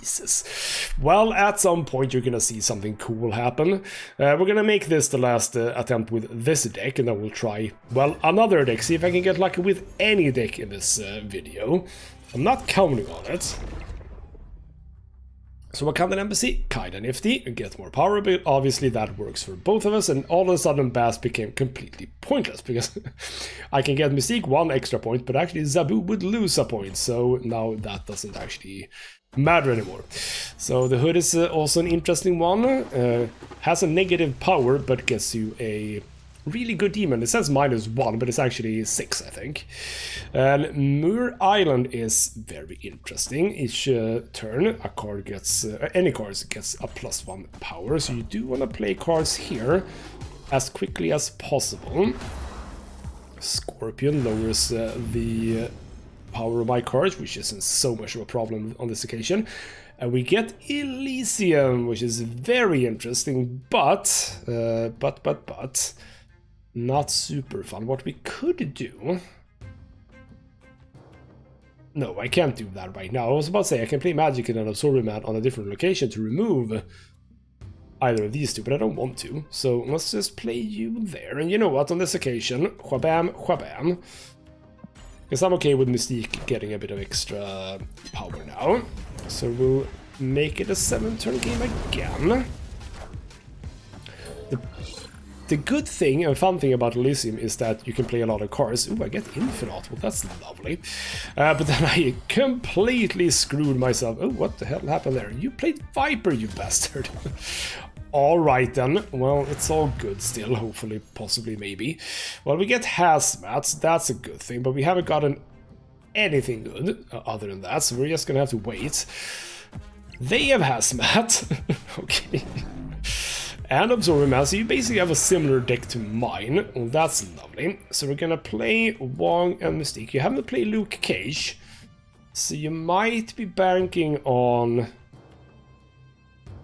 Jesus. Well, at some point you're gonna see something cool happen. We're gonna make this the last attempt with this deck, and then we'll try, well, another deck, see if I can get lucky with any deck in this video. I'm not counting on it. So Wakandan Embassy, kinda nifty, and get more power, but obviously that works for both of us, and all of a sudden Bast became completely pointless, because I can get Mystique 1 extra point, but actually Zabu would lose a point, so now that doesn't actually matter anymore. So the Hood is also an interesting one, has a negative power, but gets you a really good demon. It says -1, but it's actually 6, I think. And Muir Island is very interesting. Each turn, a card gets, any cards gets a +1 power, so you do want to play cards here. as quickly as possible. Scorpion lowers the power of my cards, which isn't so much of a problem on this occasion. And we get Elysium, which is very interesting, but not super fun. What we could do... No, I can't do that right now. I was about to say I can play Magic and an Absorbing Man on a different location to remove either of these two, but I don't want to. So let's just play you there. And you know what? On this occasion, whabam, whabam. Because I'm okay with Mystique getting a bit of extra power now. So we'll make it a 7-turn game again. The good thing and fun thing about Elysium is that you can play a lot of cards. Ooh, I get Infinite. Well, that's lovely. But then I completely screwed myself. Oh, what the hell happened there? You played Viper, you bastard. Alright then. Well, it's all good still, hopefully, possibly, maybe. Well, we get Hazmat. That's a good thing, but we haven't gotten anything good other than that, so we're just gonna have to wait. They have Hazmat. Okay. And Absorbing Man, so you basically have a similar deck to mine. Well, that's lovely. So we're gonna play Wong and Mystique. You haven't played Luke Cage, so you might be banking on...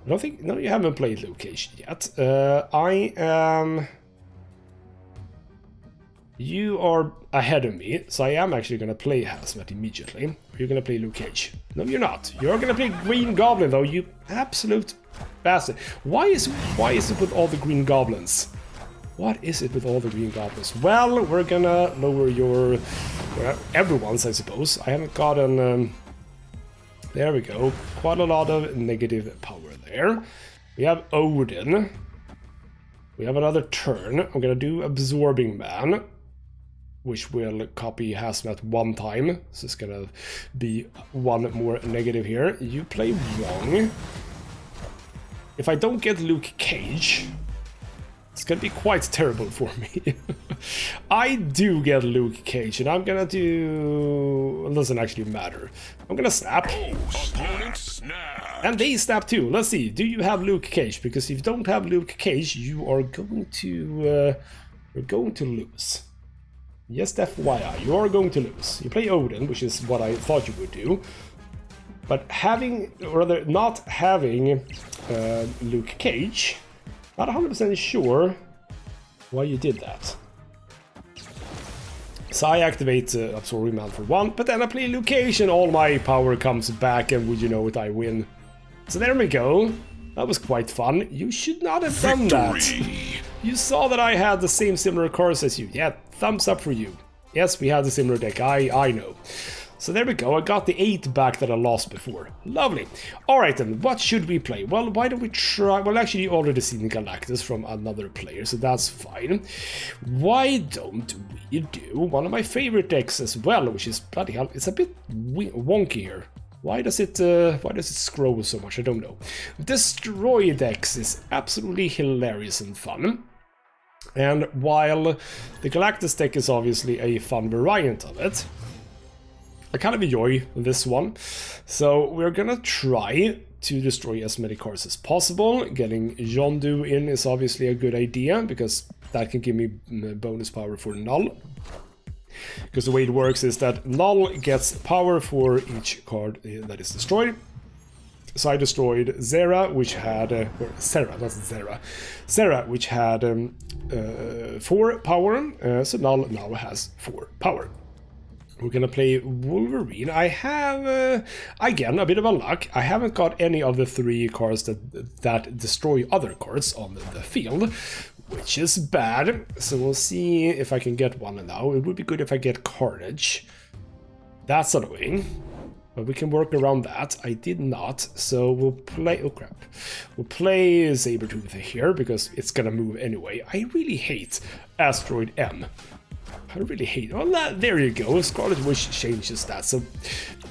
I don't think... No, you haven't played Luke Cage yet. I am... You are ahead of me, so I am actually gonna play Hazmat immediately. You're gonna play Luke Cage. No, you're not. You're gonna play Green Goblin, though, you absolute... bastard. Why is it with all the green goblins? What is it with all the green goblins? Well, we're gonna lower your... everyone's, I suppose. I haven't gotten... there we go. Quite a lot of negative power there. We have Odin. We have another turn. I'm gonna do Absorbing Man, which will copy Hazmat one time. So it's gonna be one more negative here. You play Wrong. If I don't get Luke Cage, it's gonna be quite terrible for me. I do get Luke Cage, and I'm gonna do... It doesn't actually matter. I'm gonna snap. And they snap too. Let's see, do you have Luke Cage? Because if you don't have Luke Cage, you are going to... you're going to lose. Just FYI, you are going to lose. You play Odin, which is what I thought you would do. But having, or rather not having Luke Cage, not 100% sure why you did that. So I activate Absorbing Man for one, but then I play Luke Cage and all my power comes back, and would you know it, I win. So there we go. That was quite fun. You should not have done that. You saw that I had the similar cards as you. Yeah, thumbs up for you. Yes, we had a similar deck, I know. So there we go, I got the 8 back that I lost before. Lovely. Alright then, what should we play? Well, why don't we try... Well, actually, you already seen Galactus from another player, so that's fine. Why don't we do one of my favorite decks as well, which is, bloody hell, it's a bit wonky here. Why does it scroll so much? I don't know. Destroy decks is absolutely hilarious and fun. And while the Galactus deck is obviously a fun variant of it, I kind of enjoy this one. So we're gonna try to destroy as many cards as possible. Getting Yondu in is obviously a good idea, because that can give me bonus power for Null. Because the way it works is that Null gets power for each card that is destroyed. So I destroyed Zera, which had... or Serra, not Zera. Zera, which had 4 power, so Null now has 4 power. We're gonna play Wolverine. I have, again, a bit of a luck. I haven't got any of the 3 cards that destroy other cards on the field, which is bad. So we'll see if I can get one now. It would be good if I get Carnage. That's annoying, but we can work around that. I did not, so we'll play... Oh crap. We'll play Sabertooth here, because it's gonna move anyway. I really hate Asteroid M. I really hate... Well, there you go. Scarlet Witch changes that, so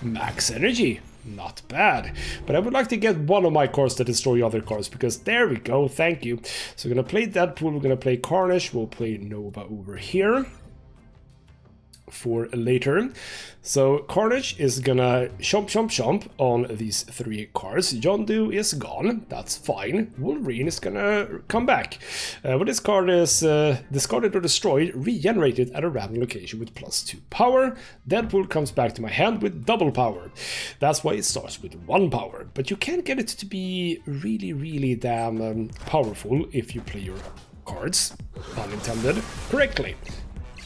max energy. Not bad. But I would like to get one of my cards that destroy other cards, because there we go. Thank you. So we're going to play Deadpool. We're going to play Carnage. We'll play Nova over here. for later. So Carnage is gonna chomp on these 3 cards. John Doe is gone, that's fine. Wolverine is gonna come back. When this card is discarded or destroyed, regenerated at a random location with +2 power. Deadpool comes back to my hand with double power. That's why it starts with 1 power. But you can get it to be really damn powerful if you play your cards, pun intended, correctly.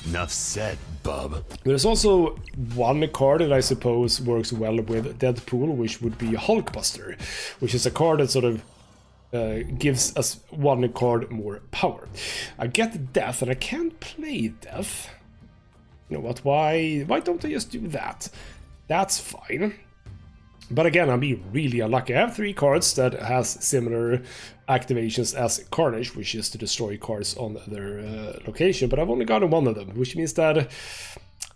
Enough said, bub. There's also one card that I suppose works well with Deadpool, which would be Hulkbuster, which is a card that sort of gives us 1 card more power. I get Death, and I can't play Death. You know what, why don't I just do that? That's fine. But again, I'm being really unlucky. I have 3 cards that has similar activations as Carnage, which is to destroy cards on their location, but I've only gotten 1 of them, which means that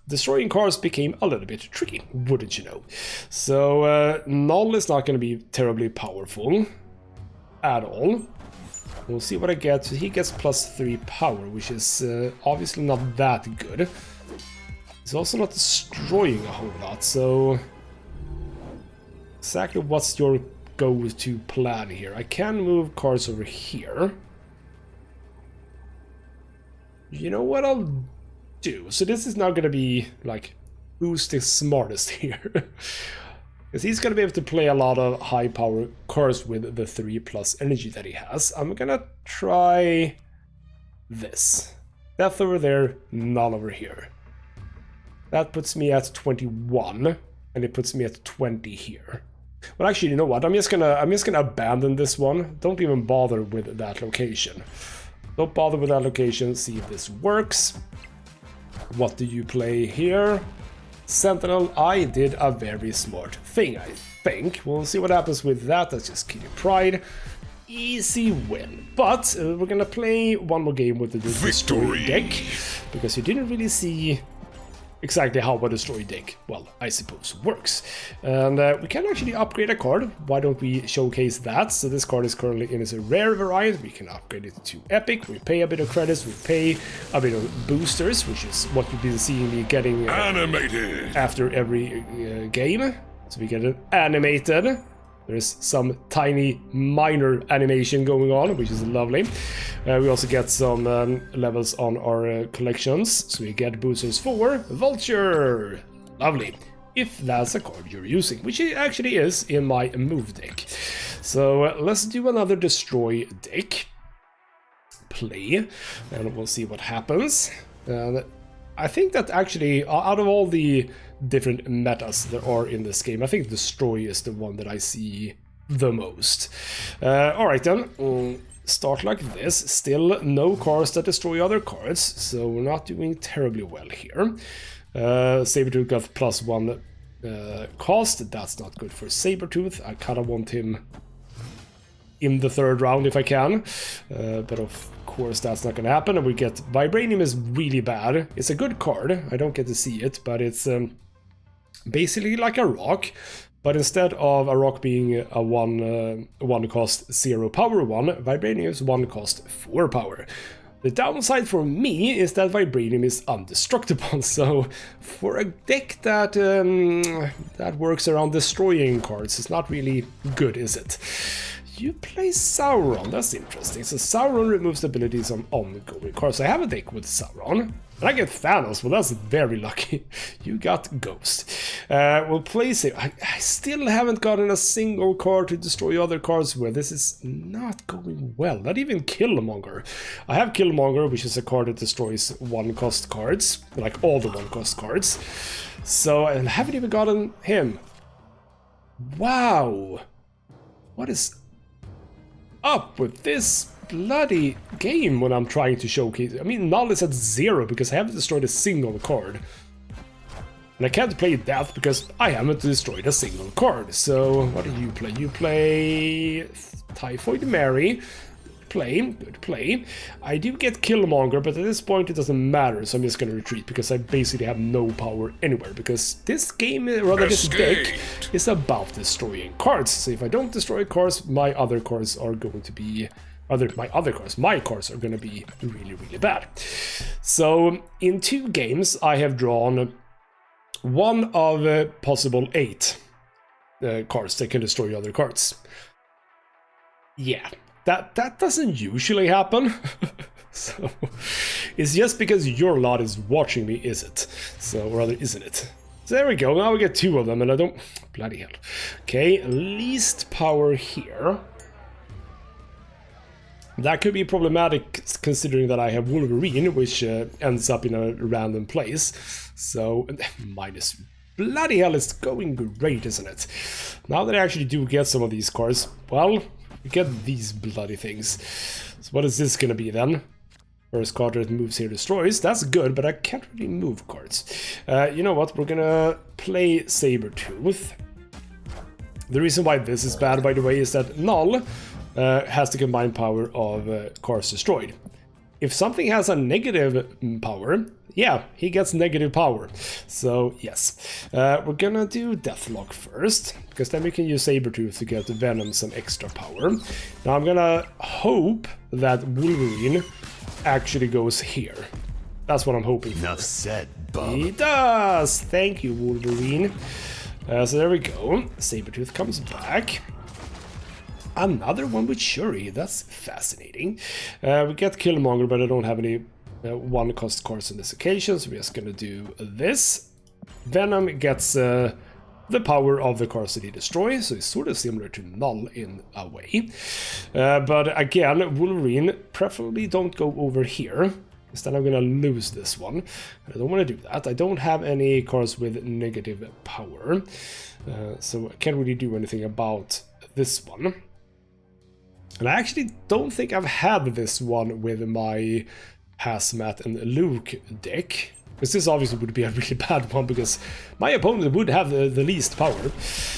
destroying cards became a little bit tricky, wouldn't you know? So Null is not going to be terribly powerful at all. We'll see what I get. He gets +3 power, which is obviously not that good. He's also not destroying a whole lot, so exactly what's your go-to plan here? I can move cards over here. You know what I'll do? So this is now going to be like, who's the smartest here? Because he's going to be able to play a lot of high-power cards with the 3+ energy that he has. I'm going to try this. Death over there, Null over here. That puts me at 21, and it puts me at 20 here. Well, actually, you know what? I'm just gonna abandon this one. Don't even bother with that location. Don't bother with that location. See if this works. What do you play here? Sentinel. I did a very smart thing, I think. We'll see what happens with that. That's just Kitty Pride. Easy win. But we're gonna play one more game with the Destroy deck, because you didn't really see exactly how a Destroy deck, well, I suppose, works. And we can actually upgrade a card. Why don't we showcase that? So this card is currently in its rare variant. We can upgrade it to epic. We pay a bit of credits. We pay a bit of boosters, which is what you've been seeing me getting animated after every game. So we get it animated. There's some tiny minor animation going on, which is lovely. We also get some levels on our collections. So we get boosters for Vulture. Lovely. If that's a card you're using, which it actually is in my move deck. So let's do another Destroy deck. Play. And we'll see what happens. I think that actually, out of all the different metas there are in this game, I think Destroy is the one that I see the most. Alright then, start like this. Still no cards that destroy other cards, so we're not doing terribly well here. Sabretooth got +1 cost. That's not good for Sabretooth. I kind of want him in the 3rd round if I can, but of course that's not gonna happen. And we get Vibranium is really bad. It's a good card, I don't get to see it, but it's basically like a rock, but instead of a rock being a 1 cost 0 power 1, Vibranium is 1 cost 4 power. The downside for me is that Vibranium is indestructible, so for a deck that that works around destroying cards, it's not really good, is it? You play Sauron, that's interesting. So Sauron removes the abilities on ongoing cards. I have a deck with Sauron, and I get Thanos, well that's very lucky. You got Ghost. We'll play Save. I still haven't gotten a single card to destroy other cards with. This is not going well. Not even Killmonger. I have Killmonger, which is a card that destroys 1 cost cards, like all the 1 cost cards. So I haven't even gotten him. Wow. What is up with this bloody game when I'm trying to showcase? I mean, Null is at 0 because I haven't destroyed a single card. And I can't play Death because I haven't destroyed a single card. So, what do you play? You play Typhoid Mary. Good play. I do get Killmonger, but at this point it doesn't matter, so I'm just gonna retreat because I basically have no power anywhere, because this game, rather this deck, is about destroying cards. So if I don't destroy cards, my other cards are going to be my cards are gonna be really, really bad. So in 2 games, I have drawn one of possible 8 cards that can destroy other cards. Yeah, that doesn't usually happen. So it's just because your lot is watching me, is it? So, or rather, isn't it? So there we go. Now we get 2 of them, and I don't. Bloody hell. Okay, least power here. That could be problematic considering that I have Wolverine, which ends up in a random place. So, minus. Bloody hell, it's going great, isn't it? Now that I actually do get some of these cards, well, we get these bloody things. So what is this gonna be then? First card that moves here destroys. That's good, but I can't really move cards. You know what? We're gonna play Sabertooth. The reason why this is bad, by the way, is that Null has the combined power of cards destroyed. If something has a negative power, yeah, he gets negative power. So, yes. We're gonna do Deathlock first, because then we can use Sabertooth to get Venom some extra power. Now I'm gonna hope that Wolverine actually goes here. That's what I'm hoping for. Enough said, bub. He does! Thank you, Wolverine. So there we go. Sabertooth comes back. Another one with Shuri. That's fascinating. We get Killmonger, but I don't have any 1-cost cards on this occasion, so we're just gonna do this. Venom gets the power of the cards that he destroys, so it's sort of similar to Null in a way. But again, Wolverine, preferably don't go over here, because then I'm gonna lose this one. I don't want to do that. I don't have any cards with negative power, so I can't really do anything about this one. And I actually don't think I've had this one with my Hazmat and Luke deck. Because this obviously would be a really bad one, because my opponent would have the least power.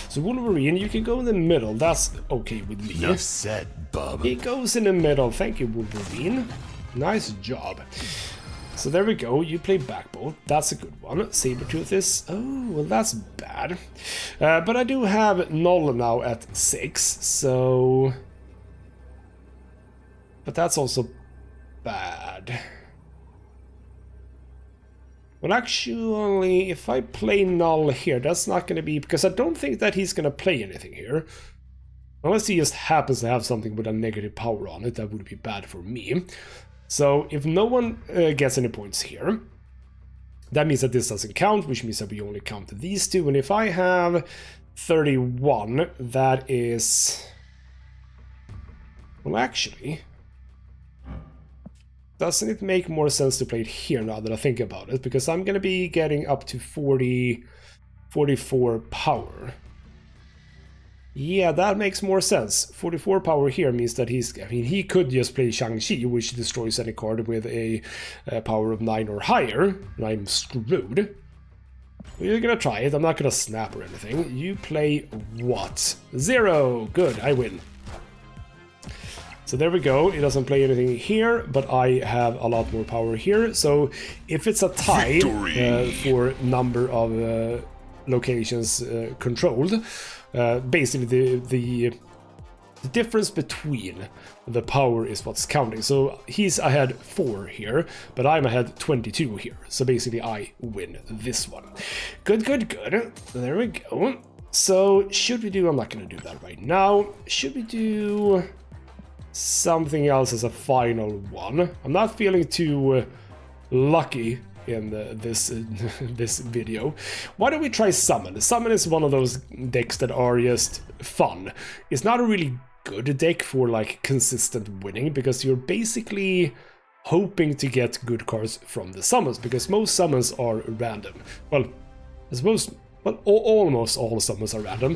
So Wolverine, you can go in the middle. That's okay with me. Enough said, bub. He goes in the middle. Thank you, Wolverine. Nice job. So there we go. You play Backbolt. That's a good one. Sabertooth is... Oh, well, that's bad. But I do have Null now at 6, so... But that's also bad. Well, actually, if I play Null here, that's not going to be... Because I don't think that he's going to play anything here. Unless he just happens to have something with a negative power on it, that would be bad for me. So, if no one gets any points here, that means that this doesn't count, which means that we only count these 2. And if I have 31, that is... Well, actually... Doesn't it make more sense to play it here now that I think about it? Because I'm going to be getting up to 44 power. Yeah, that makes more sense. 44 power here means that he's... I mean, he could just play Shang-Chi, which destroys any card with a power of 9 or higher, and I'm screwed. We're going to try it. I'm not going to snap or anything. You play what? 0! Good, I win. So there we go, it doesn't play anything here, but I have a lot more power here. So if it's a tie for number of locations controlled, basically the difference between the power is what's counting. So he's ahead 4 here, but I'm ahead 22 here. So basically I win this one. Good, good, good. There we go. So should we do... I'm not going to do that right now. Should we do... something else as a final one? I'm not feeling too lucky in this video. Why don't we try Summon? Summon is one of those decks that are just fun. It's not a really good deck for like consistent winning, because you're basically hoping to get good cards from the summons, because most summons are random. Well, I suppose... Well, almost all summons are random,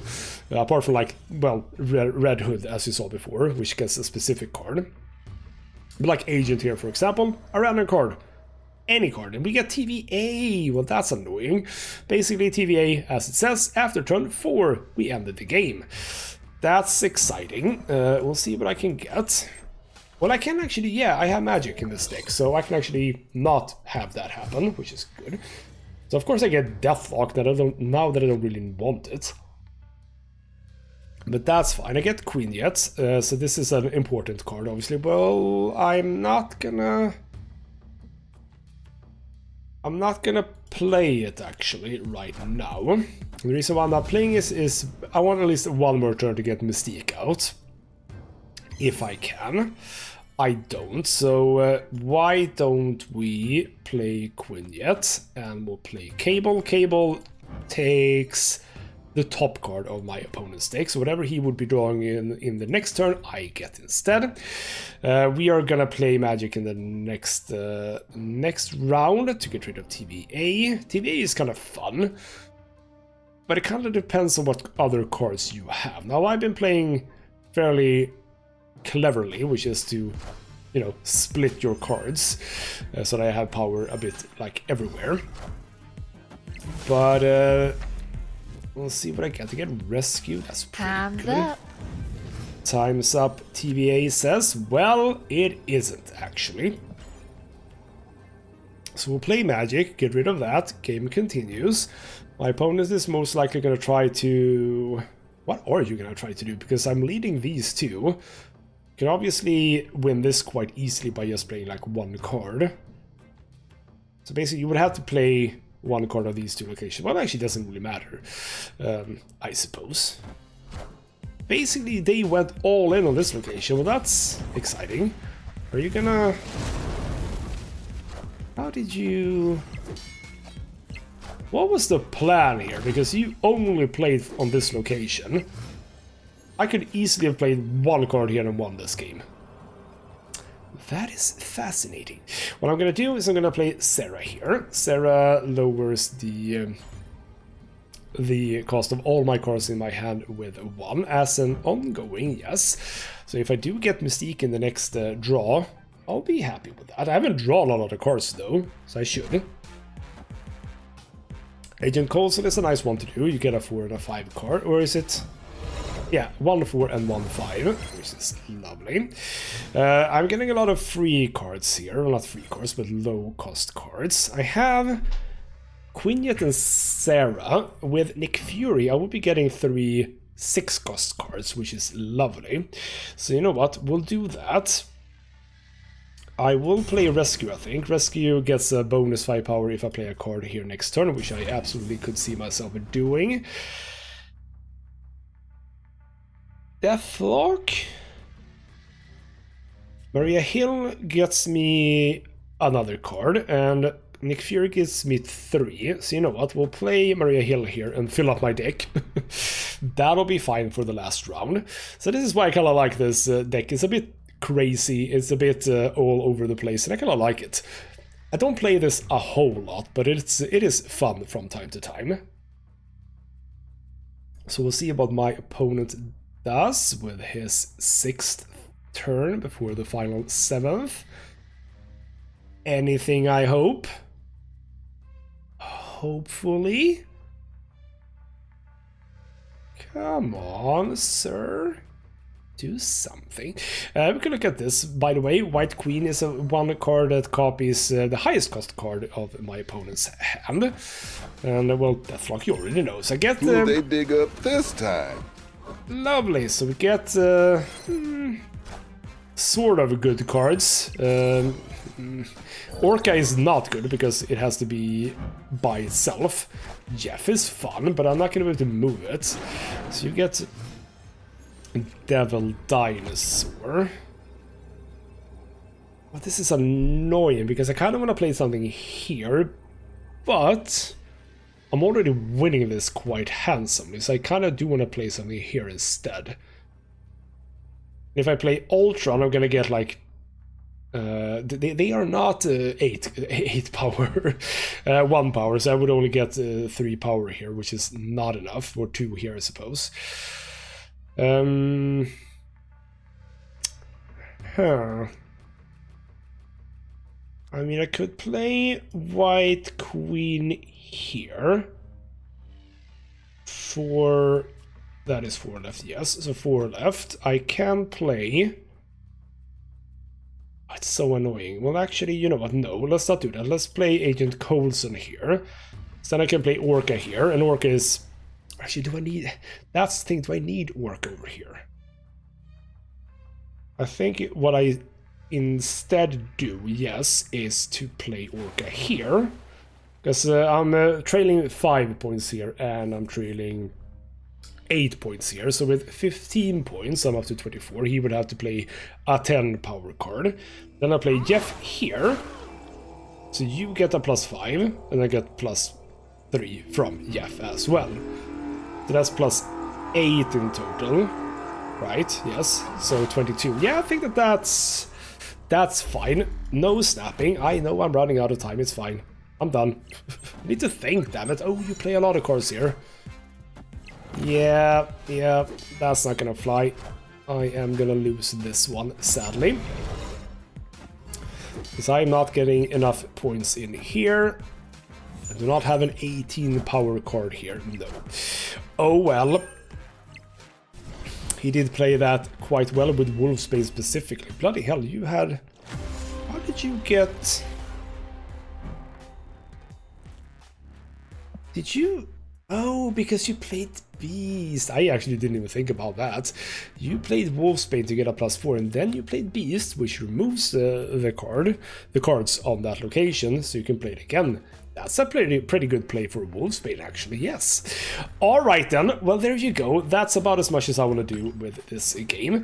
apart from like, well, Red Hood, as you saw before, which gets a specific card. But like Agent here, for example, a random card. Any card. And we get TVA. Well, that's annoying. Basically, TVA, as it says, after turn 4, we ended the game. That's exciting. We'll see what I can get. Well, I can actually, yeah, I have magic in this deck, so I can actually not have that happen, which is good. So of course I get Deathlock now that I don't really want it. But that's fine. I get queen yet, so this is an important card, obviously. Well, I'm not gonna play it actually right now. The reason why I'm not playing is I want at least one more turn to get Mystique out, if I can. I don't, so why don't we play queen yet, and we'll play Cable. Cable takes the top card of my opponent's deck, so whatever he would be drawing in the next turn, I get instead. We are gonna play Magic in the next round to get rid of TVA. TVA is kind of fun, but it kind of depends on what other cards you have. Now, I've been playing fairly cleverly, which is to, you know, split your cards so that I have power a bit like everywhere. But we'll see what I get. To get rescued. That's pretty Time's good. up. Time's up, TVA says. Well, it isn't actually. So we'll play Magic, get rid of that. Game continues. My opponent is most likely going to try to... What are you going to try to do? Because I'm leading these two. You can obviously win this quite easily by just playing like one card. So basically you would have to play one card of these two locations. Well, actually it doesn't really matter, I suppose. Basically they went all in on this location. Well, that's exciting. Are you gonna... How did you... What was the plan here? Because you only played on this location. I could easily have played one card here and won this game. That is fascinating. What I'm going to do is I'm going to play Sarah here. Sarah lowers the cost of all my cards in my hand with 1 as an ongoing, yes. So if I do get Mystique in the next draw, I'll be happy with that. I haven't drawn a lot of cards though, so I should. Agent Coulson is a nice one to do. You get a 4 and a 5 card, or is it... Yeah, 1 4 and 1 5, which is lovely. I'm getting a lot of free cards here. Well, not free cards, but low-cost cards. I have Quinjet and Sarah. With Nick Fury, I will be getting 3 6-cost cards, which is lovely. So you know what? We'll do that. I will play Rescue, I think. Rescue gets a bonus 5 power if I play a card here next turn, which I absolutely could see myself doing. Deathlock. Maria Hill gets me another card, and Nick Fury gives me 3. So you know what? We'll play Maria Hill here and fill up my deck. That'll be fine for the last round. So this is why I kind of like this deck. It's a bit crazy. It's a bit all over the place, and I kind of like it. I don't play this a whole lot, but it is fun from time to time. So we'll see what my opponent does with his 6th turn before the final 7th. Anything, I hope. Hopefully. Come on, sir. Do something. We can look at this. By the way, White Queen is one card that copies the highest cost card of my opponent's hand. And, well, Deathlock, you already know. So I get... Who they dig up this time? Lovely, so we get sort of good cards. Orca is not good because it has to be by itself. Jeff is fun, but I'm not going to be able to move it. So you get Devil Dinosaur. Well, this is annoying because I kind of want to play something here, but I'm already winning this quite handsomely, so I kind of do want to play something here instead. If I play Ultron, I'm gonna get like... they are not 8 power, 1 power, so I would only get 3 power here, which is not enough, or 2 here, I suppose. I mean, I could play White Queen here. 4... That is 4 left, yes. So 4 left. I can play... It's so annoying. Well, actually, you know what? No, let's not do that. Let's play Agent Coulson here. So then I can play Orca here. And Orca is Actually, do I need... That's the thing, do I need Orc over here? I think what I instead do, yes, is to play Orca here. Because I'm trailing 5 points here, and I'm trailing 8 points here. So with 15 points, I'm up to 24. He would have to play a 10 power card. Then I play Jeff here. So you get a +5, and I get +3 from Jeff as well. So that's +8 in total. Right, yes. So 22. Yeah, I think that's fine. No snapping. I know I'm running out of time. It's fine. I'm done. I need to think, damn it. Oh, you play a lot of cards here. Yeah, that's not gonna fly. I am gonna lose this one, sadly. Because I'm not getting enough points in here. I do not have an 18 power card here, no. Oh well. He did play that quite well with Wolfsbane specifically. Bloody hell, you had... How did you get... Did you... Oh, because you played Beast. I actually didn't even think about that. You played Wolfsbane to get a +4, and then you played Beast, which removes the cards on that location, so you can play it again. That's a pretty good play for Wolfsbane, actually, yes. Alright then, well there you go. That's about as much as I want to do with this game.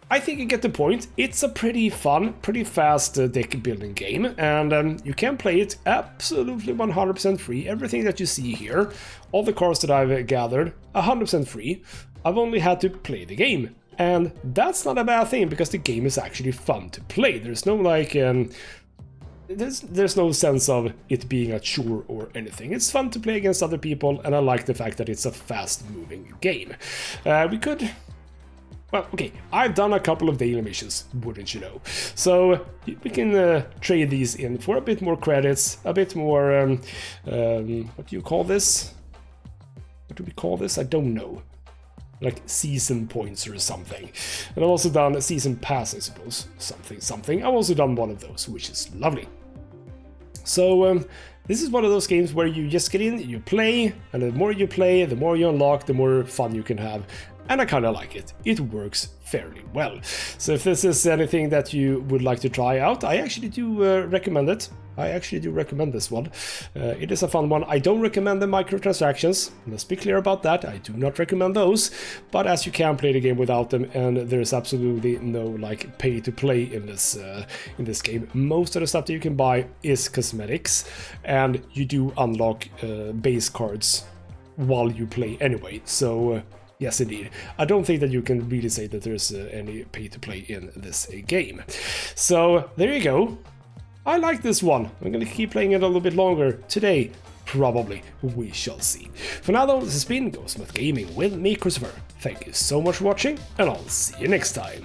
I think you get the point. It's a pretty fun, pretty fast deck building game, and you can play it absolutely 100% free. Everything that you see here, all the cards that I've gathered, 100% free. I've only had to play the game, and that's not a bad thing because the game is actually fun to play. There's no like... There's no sense of it being a chore or anything. It's fun to play against other people, and I like the fact that it's a fast-moving game. We could... Well, okay, I've done a couple of daily missions, wouldn't you know? So we can trade these in for a bit more credits, a bit more... what do you call this? What do we call this? I don't know. Like season points or something. And I've also done a season pass, I suppose. Something. I've also done one of those, which is lovely. So this is one of those games where you just get in, you play, and the more you play, the more you unlock, the more fun you can have. And I kind of like it. It works fairly well. So if this is anything that you would like to try out, I actually do recommend it. I actually do recommend this one. It is a fun one. I don't recommend the microtransactions. Let's be clear about that. I do not recommend those. But as you can play the game without them, and there's absolutely no like pay to play in this game. Most of the stuff that you can buy is cosmetics, and you do unlock base cards while you play anyway. So. Yes, indeed. I don't think that you can really say that there's any pay to play in this game. So, there you go. I like this one. I'm gonna keep playing it a little bit longer today. Probably. We shall see. For now though, this has been ghostmutgaming with me, Christopher. Thank you so much for watching, and I'll see you next time.